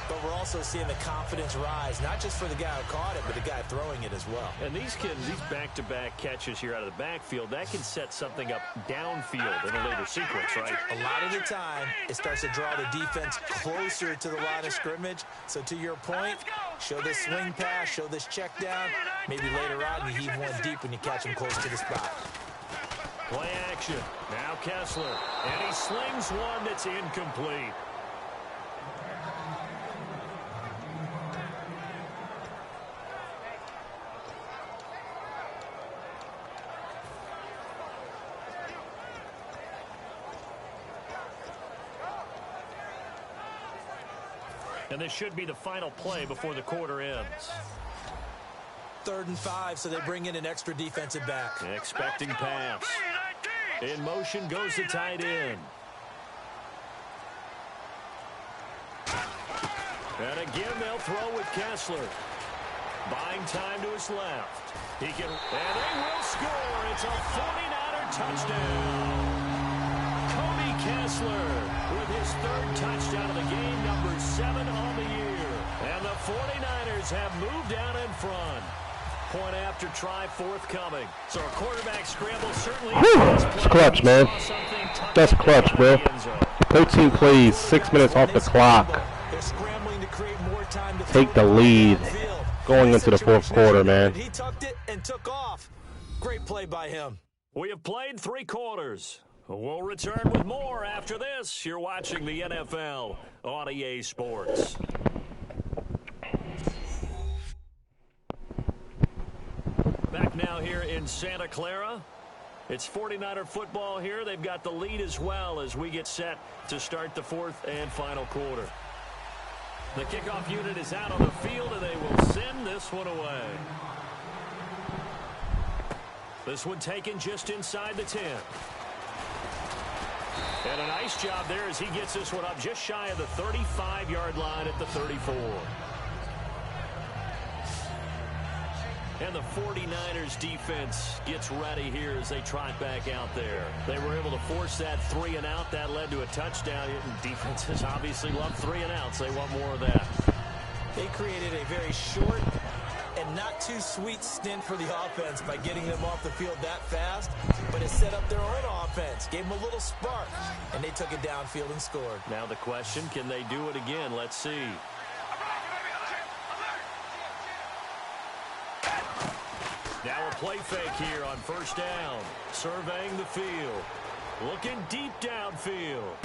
but we're also seeing the confidence rise, not just for the guy who caught it, but the guy throwing it as well. And these back-to-back catches here out of the backfield, that can set something up downfield in a later sequence, right? A lot of the time, it starts to draw the defense closer to the line of scrimmage. So to your point, show this swing pass, show this check down. Maybe later on you heave one deep when you catch him close to the spot. Play action. Now Kessler. And he slings one that's incomplete. And this should be the final play before the quarter ends. 3rd and 5, so they bring in an extra defensive back. Expecting pass. In motion goes the tight end. And again, they'll throw with Kessler. Buying time to his left. And they will score. It's a 49er touchdown. Cody Kessler with his 3rd touchdown of the game, number 7 on the year. And the 49ers have moved down in front. Point after try forthcoming. So a quarterback scramble certainly. It's clutch, man. That's clutch, bro. 13 plays, 6 minutes off the clock. They're scrambling to create more time to take the lead going into the 4th quarter, man. He tucked it and took off. Great play by him. We have played 3 quarters. We'll return with more after this. You're watching the NFL on EA Sports. Back now here in Santa Clara. It's 49er football here. They've got the lead as well as we get set to start the 4th and final quarter. The kickoff unit is out on the field, and they will send this one away. This one taken just inside the 10. And a nice job there as he gets this one up just shy of the 35-yard line at the 34. And the 49ers defense gets ready here as they trot back out there. They were able to force that 3 and out. That led to a touchdown. Defenses obviously love 3 and outs. They want more of that. They created a very short and not too sweet stint for the offense by getting them off the field that fast, but it set up their own offense, gave them a little spark, and they took it downfield and scored. Now the question, can they do it again? Let's see. Now a play fake here on first down. Surveying the field. Looking deep downfield.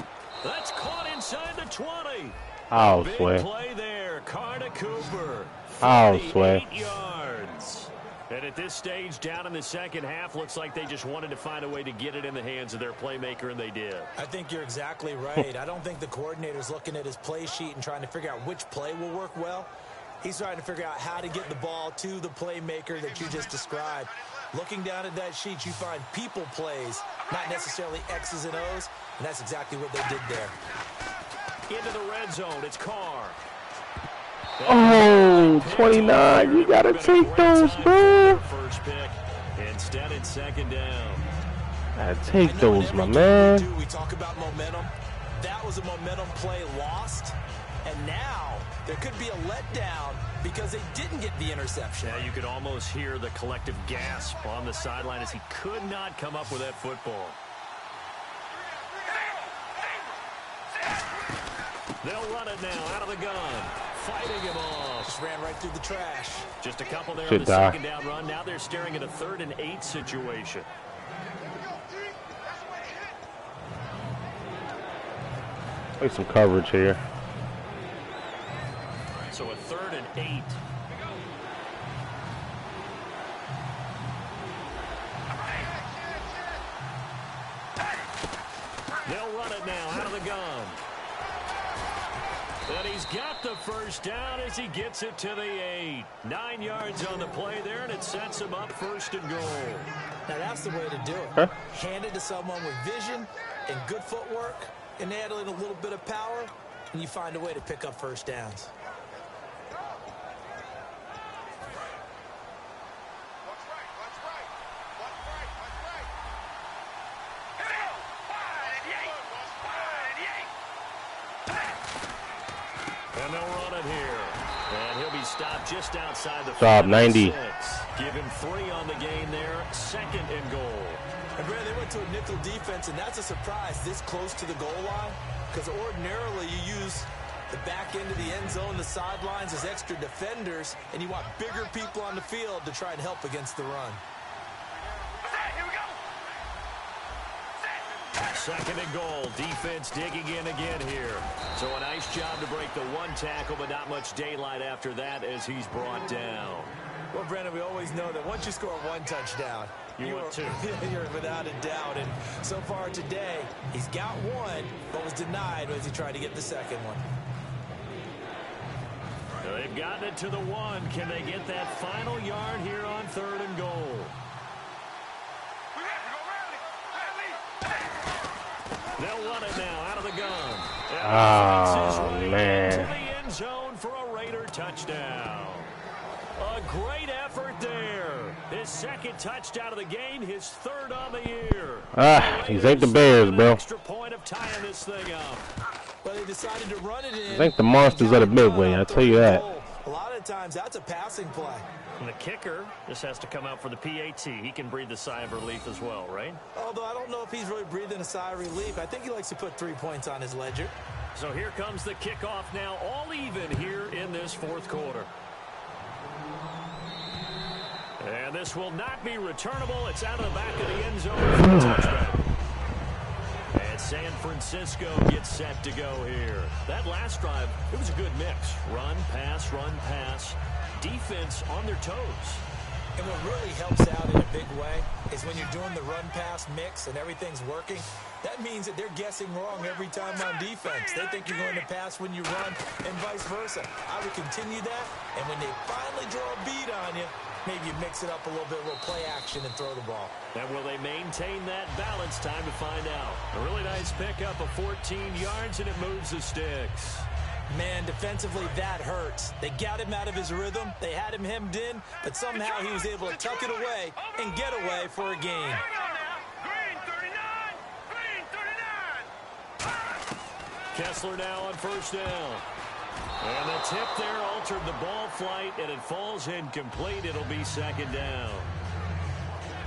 That's caught inside the 20. Oh, Big Sway. play there. Carter Cooper. Oh, Sway. 48 yards. And at this stage, down in the second half, looks like they just wanted to find a way to get it in the hands of their playmaker, and they did. I think you're exactly right. I don't think the coordinator's looking at his play sheet and trying to figure out which play will work well. He's trying to figure out how to get the ball to the playmaker that you just described. Looking down at that sheet, you find people plays, not necessarily X's and O's, and that's exactly what they did there. Into the red zone, it's Carr. Oh, 29. You got to take those, bro. First pick. Instead, it's second down. Gotta take those, my man. We talk about momentum. That was a momentum play lost, and now there could be a letdown because they didn't get the interception. Yeah, you could almost hear the collective gasp on the sideline as he could not come up with that football. They'll run it now out of the gun. Fighting him off. Just ran right through the trash. Just a couple there Should on the die. second down run. Now they're staring at a 3rd and 8 situation. Play some coverage here. So a 3rd and 8. They'll run it now out of the gun. And he's got the first down as he gets it to the 8. 9 yards on the play there, and it sets him up 1st and goal. Now that's the way to do it. Huh? Hand it to someone with vision and good footwork, and add in a little bit of power, and you find a way to pick up first downs. And they'll run it here. And he'll be stopped just outside the Stop, 90. 5. Give him 3 on the gain there. 2nd and goal. And Brad, they went to a nickel defense, and that's a surprise this close to the goal line, because ordinarily you use the back end of the end zone, the sidelines as extra defenders, and you want bigger people on the field to try and help against the run. 2nd and goal. Defense digging in again here. So a nice job to break the 1 tackle, but not much daylight after that as he's brought down. Well, Brandon, we always know that once you score 1 touchdown, You want 2. You're without a doubt. And so far today, he's got 1, but was denied as he tried to get the 2nd one. They've gotten it to the 1. Can they get that final yard here on 3rd and goal? They'll run it now out of the gun. Oh, man. To the end zone for a Raider touchdown. A great effort there. His 2nd touchdown of the game, his 3rd on the year. These ain't the Bears, bro. Extra point of tying this thing up. But they decided to run it in. These ain't the monsters of the Midway, I tell you that. A lot of times, that's a passing play. And the kicker just has to come out for the PAT. He can breathe a sigh of relief as well, right? Although I don't know if he's really breathing a sigh of relief. I think he likes to put 3 points on his ledger. So here comes the kickoff now, all even here in this 4th quarter. And this will not be returnable. It's out of the back of the end zone for a touchback. And San Francisco gets set to go here. That last drive, it was a good mix. Run, pass, defense on their toes. And what really helps out in a big way is when you're doing the run-pass mix and everything's working, that means that they're guessing wrong every time on defense. They think you're going to pass when you run and vice versa. I would continue that, and when they finally draw a beat on you, maybe you mix it up a little bit, a little play action, and throw the ball. And will they maintain that balance? Time to find out. A really nice pickup of 14 yards, and it moves the sticks. Man, defensively, that hurts. They got him out of his rhythm. They had him hemmed in, but somehow he was able to tuck it away and get away for a gain. Kessler now on 1st down. And the tip there altered the ball flight, and it falls incomplete. It'll be 2nd down.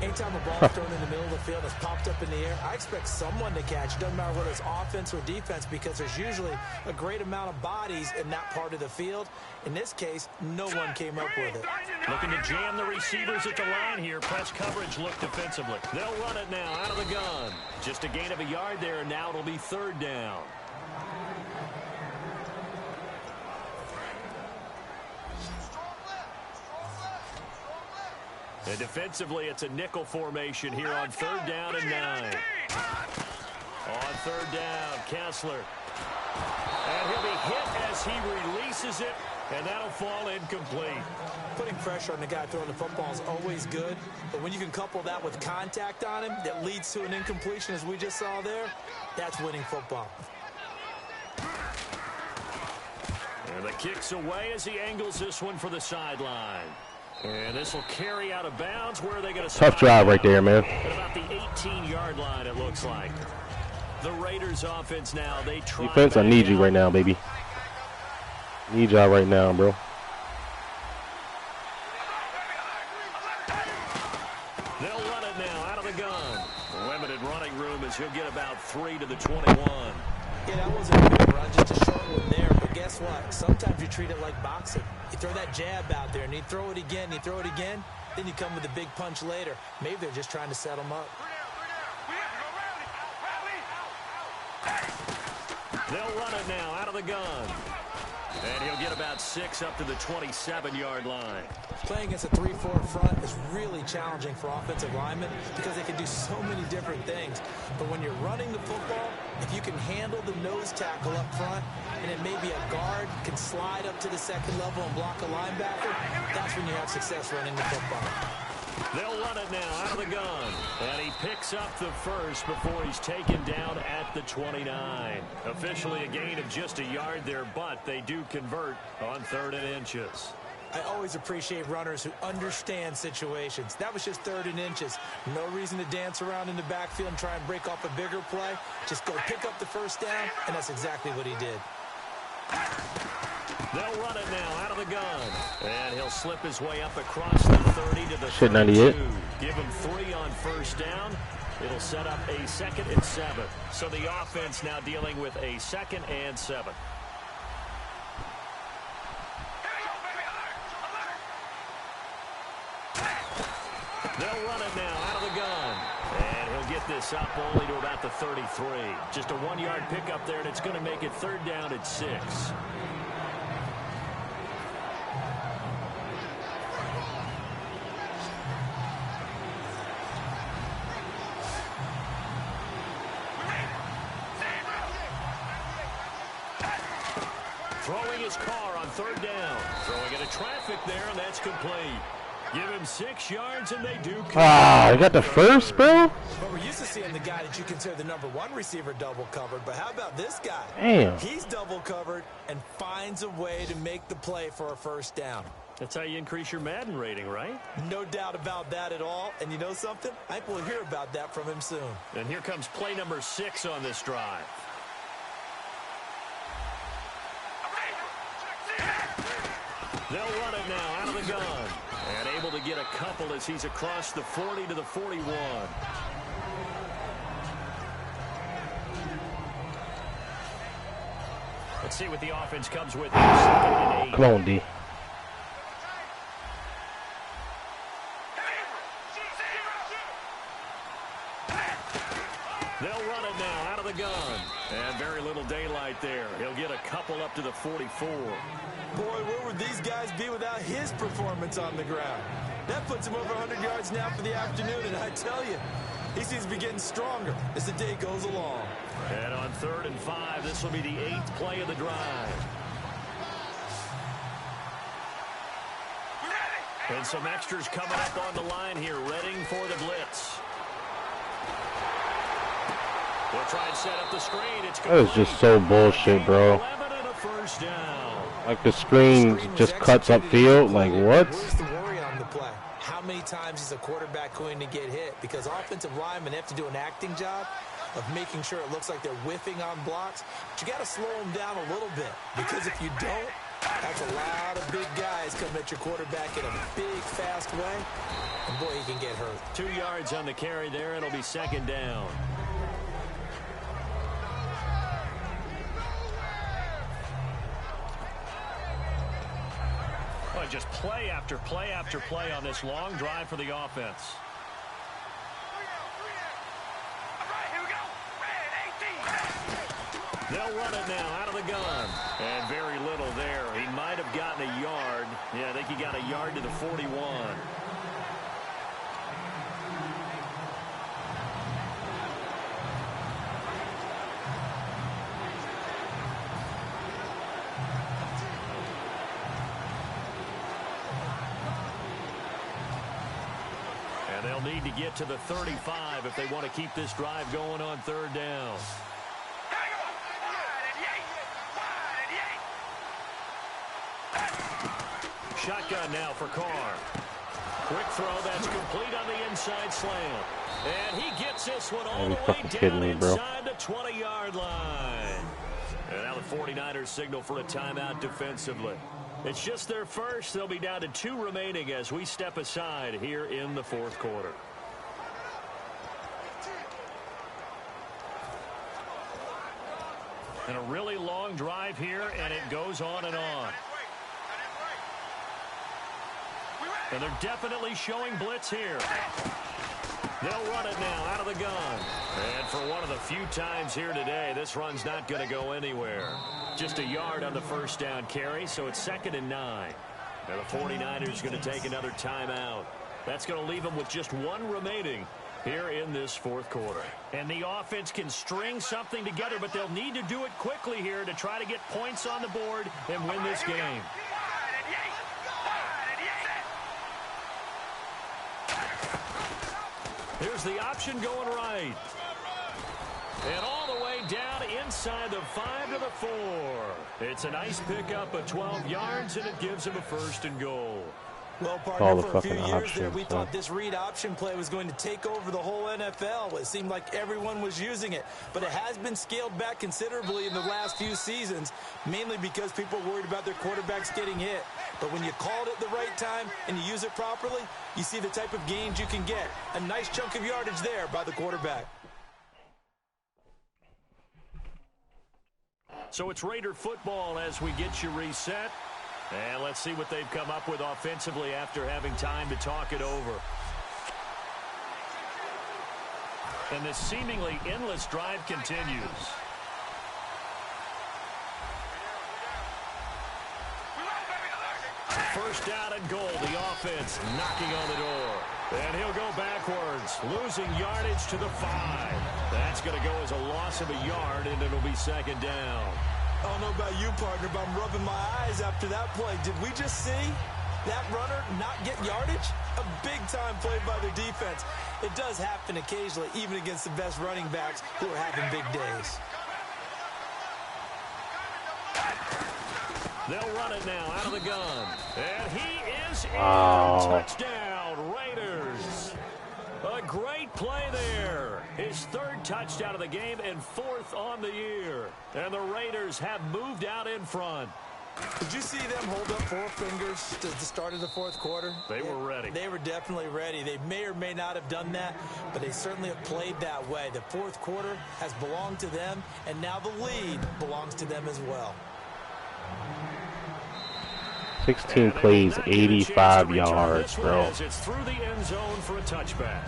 Anytime a ball's thrown in the middle of the field that's popped up in the air, I expect someone to catch. It doesn't matter whether it's offense or defense because there's usually a great amount of bodies in that part of the field. In this case, no one came up with it. Looking to jam the receivers at the line here. Press coverage look defensively. They'll run it now out of the gun. Just a gain of a yard there, and now it'll be third down. And defensively, it's a nickel formation here on third down and 9. On third down, Kessler. And he'll be hit as he releases it, and that'll fall incomplete. Putting pressure on the guy throwing the football is always good, but when you can couple that with contact on him that leads to an incompletion, as we just saw there, that's winning football. And the kick's away as he angles this one for the sideline. And this will carry out of bounds. Where are they going to tough drive right there, man. At about the 18-yard line, it looks like. The Raiders offense now, they try. Defense, I need you right now, baby. Need y'all right now, bro. They'll run it now out of the gun. Limited running room as he'll get about 3 to the 21. Yeah, that wasn't a big run, just a short one there. But guess what? Sometimes you treat it like boxing. You throw that jab out there, and you throw it again, then you come with a big punch later. Maybe they're just trying to set him up. They'll run it now out of the gun. And he'll get about 6 up to the 27-yard line. Playing against a 3-4 front is really challenging for offensive linemen because they can do so many different things. But when you're running the football, if you can handle the nose tackle up front, and then maybe a guard can slide up to the second level and block a linebacker, that's when you have success running the football. They'll run it now out of the gun. And he picks up the first before he's taken down at the 29. Officially a gain of just a yard there, but they do convert on 3rd and inches. I always appreciate runners who understand situations. That was just 3rd and inches. No reason to dance around in the backfield and try and break off a bigger play. Just go pick up the first down, and that's exactly what he did. They'll run it now out of the gun. And he'll slip his way up across the 30 to the 32. 98. Give him 3 on first down. It'll set up a 2nd and 7. So the offense now dealing with a 2nd and 7. They'll run it now out of the gun. And he'll get this up only to about the 33. Just a 1-yard pickup there, and it's going to make it 3rd down at 6. Throwing his car on 3rd down. Throwing into traffic there, and that's complete. Give him 6 yards, and they do. I got the first, bro. But we're used to seeing the guy that you consider the #1 receiver double covered. But how about this guy? Damn. He's double covered and finds a way to make the play for a first down. That's how you increase your Madden rating, right? No doubt about that at all. And you know something? I think we'll hear about that from him soon. And here comes play number 6 on this drive. They'll run it now out of the gun. And able to get a couple as he's across the 40 to the 41. Let's see what the offense comes with. 2nd and 8. Come on, D. They'll run it now out of the gun. And very little daylight there. He'll get a couple up to the 44. Boy, where would these guys be without his performance on the ground? That puts him over 100 yards now for the afternoon, and I tell you, he seems to be getting stronger as the day goes along. And on 3rd and 5, this will be the 8th play of the drive. And some extras coming up on the line here, readying for the blitz. They'll try and set up the screen. It's that is just so bullshit, bro. 11 and a first down. Like the screen just cuts upfield. Like what? Where's the worry on the play? How many times is a quarterback going to get hit? Because offensive linemen have to do an acting job of making sure it looks like they're whiffing on blocks. But you got to slow them down a little bit. Because if you don't, That's a lot of big guys coming at your quarterback in a big, fast way. And boy, he can get hurt. 2 yards on the carry there. It'll be second down. Well, just play after play after play on this long drive for the offense. They'll run it now out of the gun. And very little there. He might have gotten a yard. Yeah, I think he got a yard to the 41. And they'll need to get to the 35 if they want to keep this drive going on third down. Shotgun now for Carr. Quick throw that's complete on the inside slant. And he gets this one all the way down inside the 20-yard line. And now the 49ers signal for a timeout defensively. It's just their first. They'll be down to 2 remaining as we step aside here in the fourth quarter. And a really long drive here, and it goes on and on. And they're definitely showing blitz here. They'll run it now out of the gun. And for one of the few times here today, this run's not going to go anywhere. Just a yard on the first down carry, so it's 2nd and 9. And the 49ers going to take another timeout. That's going to leave them with just 1 remaining here in this fourth quarter. And the offense can string something together, but they'll need to do it quickly here to try to get points on the board and win this game. Here's the option going right. And all the way down inside the 5 to the 4. It's a nice pickup of 12 yards, and it gives him a 1st and goal. Well, partner, for a few years there, we thought this read option play was going to take over the whole NFL. It seemed like everyone was using it, but it has been scaled back considerably in the last few seasons, mainly because people are worried about their quarterbacks getting hit. But when you call it at the right time and you use it properly, you see the type of gains you can get. A nice chunk of yardage there by the quarterback. So it's Raider football as we get you reset. And let's see what they've come up with offensively after having time to talk it over. And this seemingly endless drive continues. First down and goal, the offense knocking on the door. And he'll go backwards, losing yardage to the 5. That's going to go as a loss of a yard, and it'll be 2nd down. I don't know about you, partner, but I'm rubbing my eyes after that play. Did we just see that runner not get yardage? A big-time play by their defense. It does happen occasionally, even against the best running backs who are having big days. They'll run it now out of the gun. And he is in. Touchdown, Raiders. A great play there. His 3rd touchdown of the game and 4th on the year. And the Raiders have moved out in front. Did you see them hold up 4 fingers at the start of the fourth quarter? They were ready. They were definitely ready. They may or may not have done that, but they certainly have played that way. The fourth quarter has belonged to them, and now the lead belongs to them as well. 16 plays, 85 yards, bro. It's through the end zone for a touchback.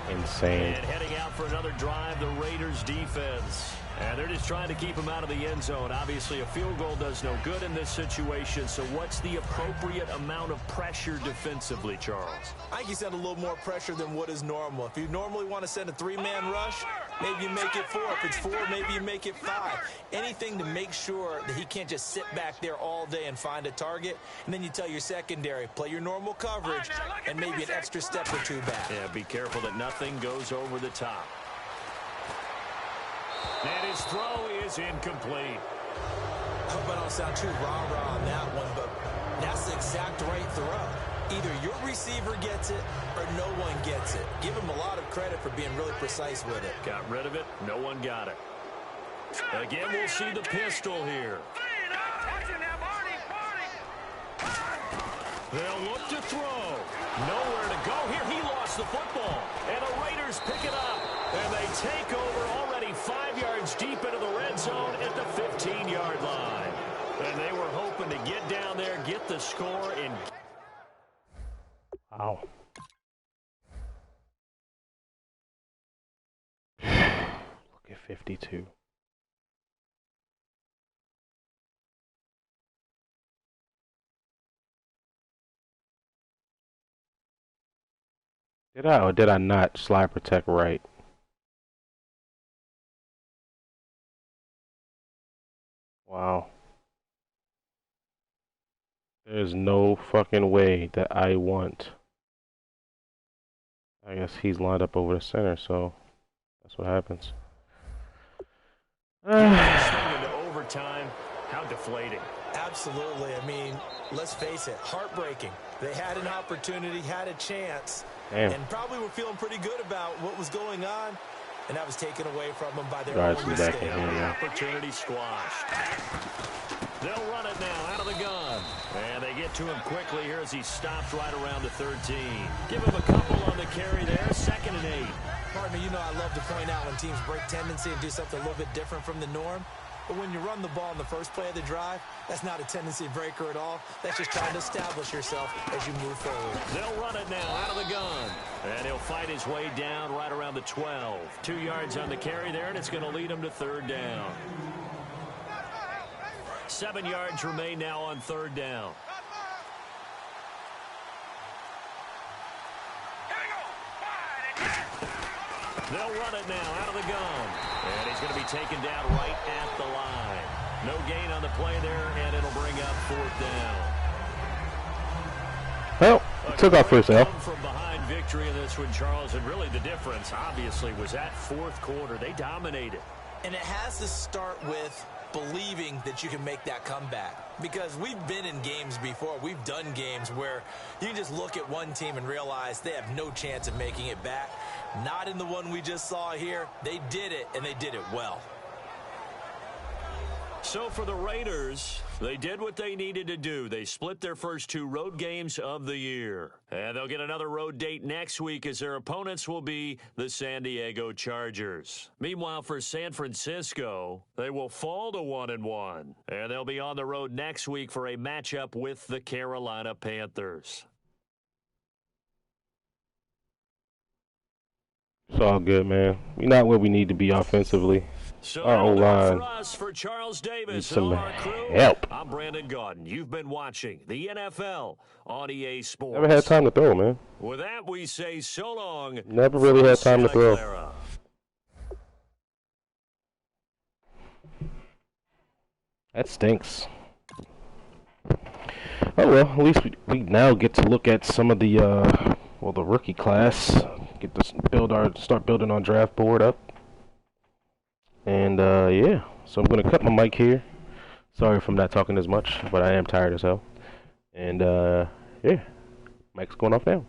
Insane. And heading out for another drive, the Raiders defense. And they're just trying to keep him out of the end zone. Obviously, a field goal does no good in this situation. So what's the appropriate amount of pressure defensively, Charles? I think you send a little more pressure than what is normal. If you normally want to send a 3-man rush, maybe you make it 4. If it's 4, maybe you make it 5. Anything to make sure that he can't just sit back there all day and find a target. And then you tell your secondary, play your normal coverage and maybe an extra step or 2 back. Yeah, be careful that nothing goes over the top. And his throw is incomplete. I hope I don't sound too rah-rah on that one, but that's the exact right throw. Either your receiver gets it or no one gets it. Give him a lot of credit for being really precise with it. Got rid of it. No one got it. Again, we'll see the pistol here. They'll look to throw. Nowhere to go. Here he lost the football. And the Raiders pick it up. And they take over already 5 yards deep into the red zone at the 15-yard line. And they were hoping to get down there, get the score, and... Wow. Look at 52. Did I or did I not slide protect right? Wow. There's no fucking way that I want. I guess he's lined up over the center, so that's what happens. Into overtime. How deflating. Absolutely. I mean, let's face it, heartbreaking. They had an opportunity, had a chance, and probably were feeling pretty good about what was going on, and that was taken away from them by their own mistake. Opportunity squashed. They'll run it now out of the gun. And they get to him quickly here as he stops right around the 13. Give him a couple on the carry there. 2nd and 8. Pardon me, you know I love to point out when teams break tendency and do something a little bit different from the norm. But when you run the ball in the first play of the drive, that's not a tendency breaker at all. That's just trying to establish yourself as you move forward. They'll run it now out of the gun. And he'll fight his way down right around the 12. 2 yards on the carry there, and it's going to lead him to 3rd down. 7 yards remain now on 3rd down. They'll run it now out of the gun. And he's going to be taken down right at the line. No gain on the play there, and it'll bring up 4th down. Well, took our first L. From behind victory in this one, Charles, and really the difference, obviously, was that 4th quarter. They dominated. And it has to start with believing that you can make that comeback. Because we've been in games before. We've done games where you can just look at one team and realize they have no chance of making it back. Not in the one we just saw here. They did it, and they did it well. So for the Raiders, they did what they needed to do. They split their first 2 road games of the year. And they'll get another road date next week as their opponents will be the San Diego Chargers. Meanwhile, for San Francisco, they will fall to 1-1. And they'll be on the road next week for a matchup with the Carolina Panthers. It's all good, man. We're not where we need to be offensively. So our O-line for us, for Charles Davis needs some and our crew, help. I'm Brandon Gaudin. You've been watching the NFL on EA Sports. Never had time to throw, man. With that, we say so long. Never really had time to throw. That stinks. Oh well, at least we now get to look at some of the the rookie class. Get to start building our draft board up. And yeah, so I'm gonna cut my mic here. Sorry if I'm not talking as much, but I am tired as hell. And yeah, mic's going off now.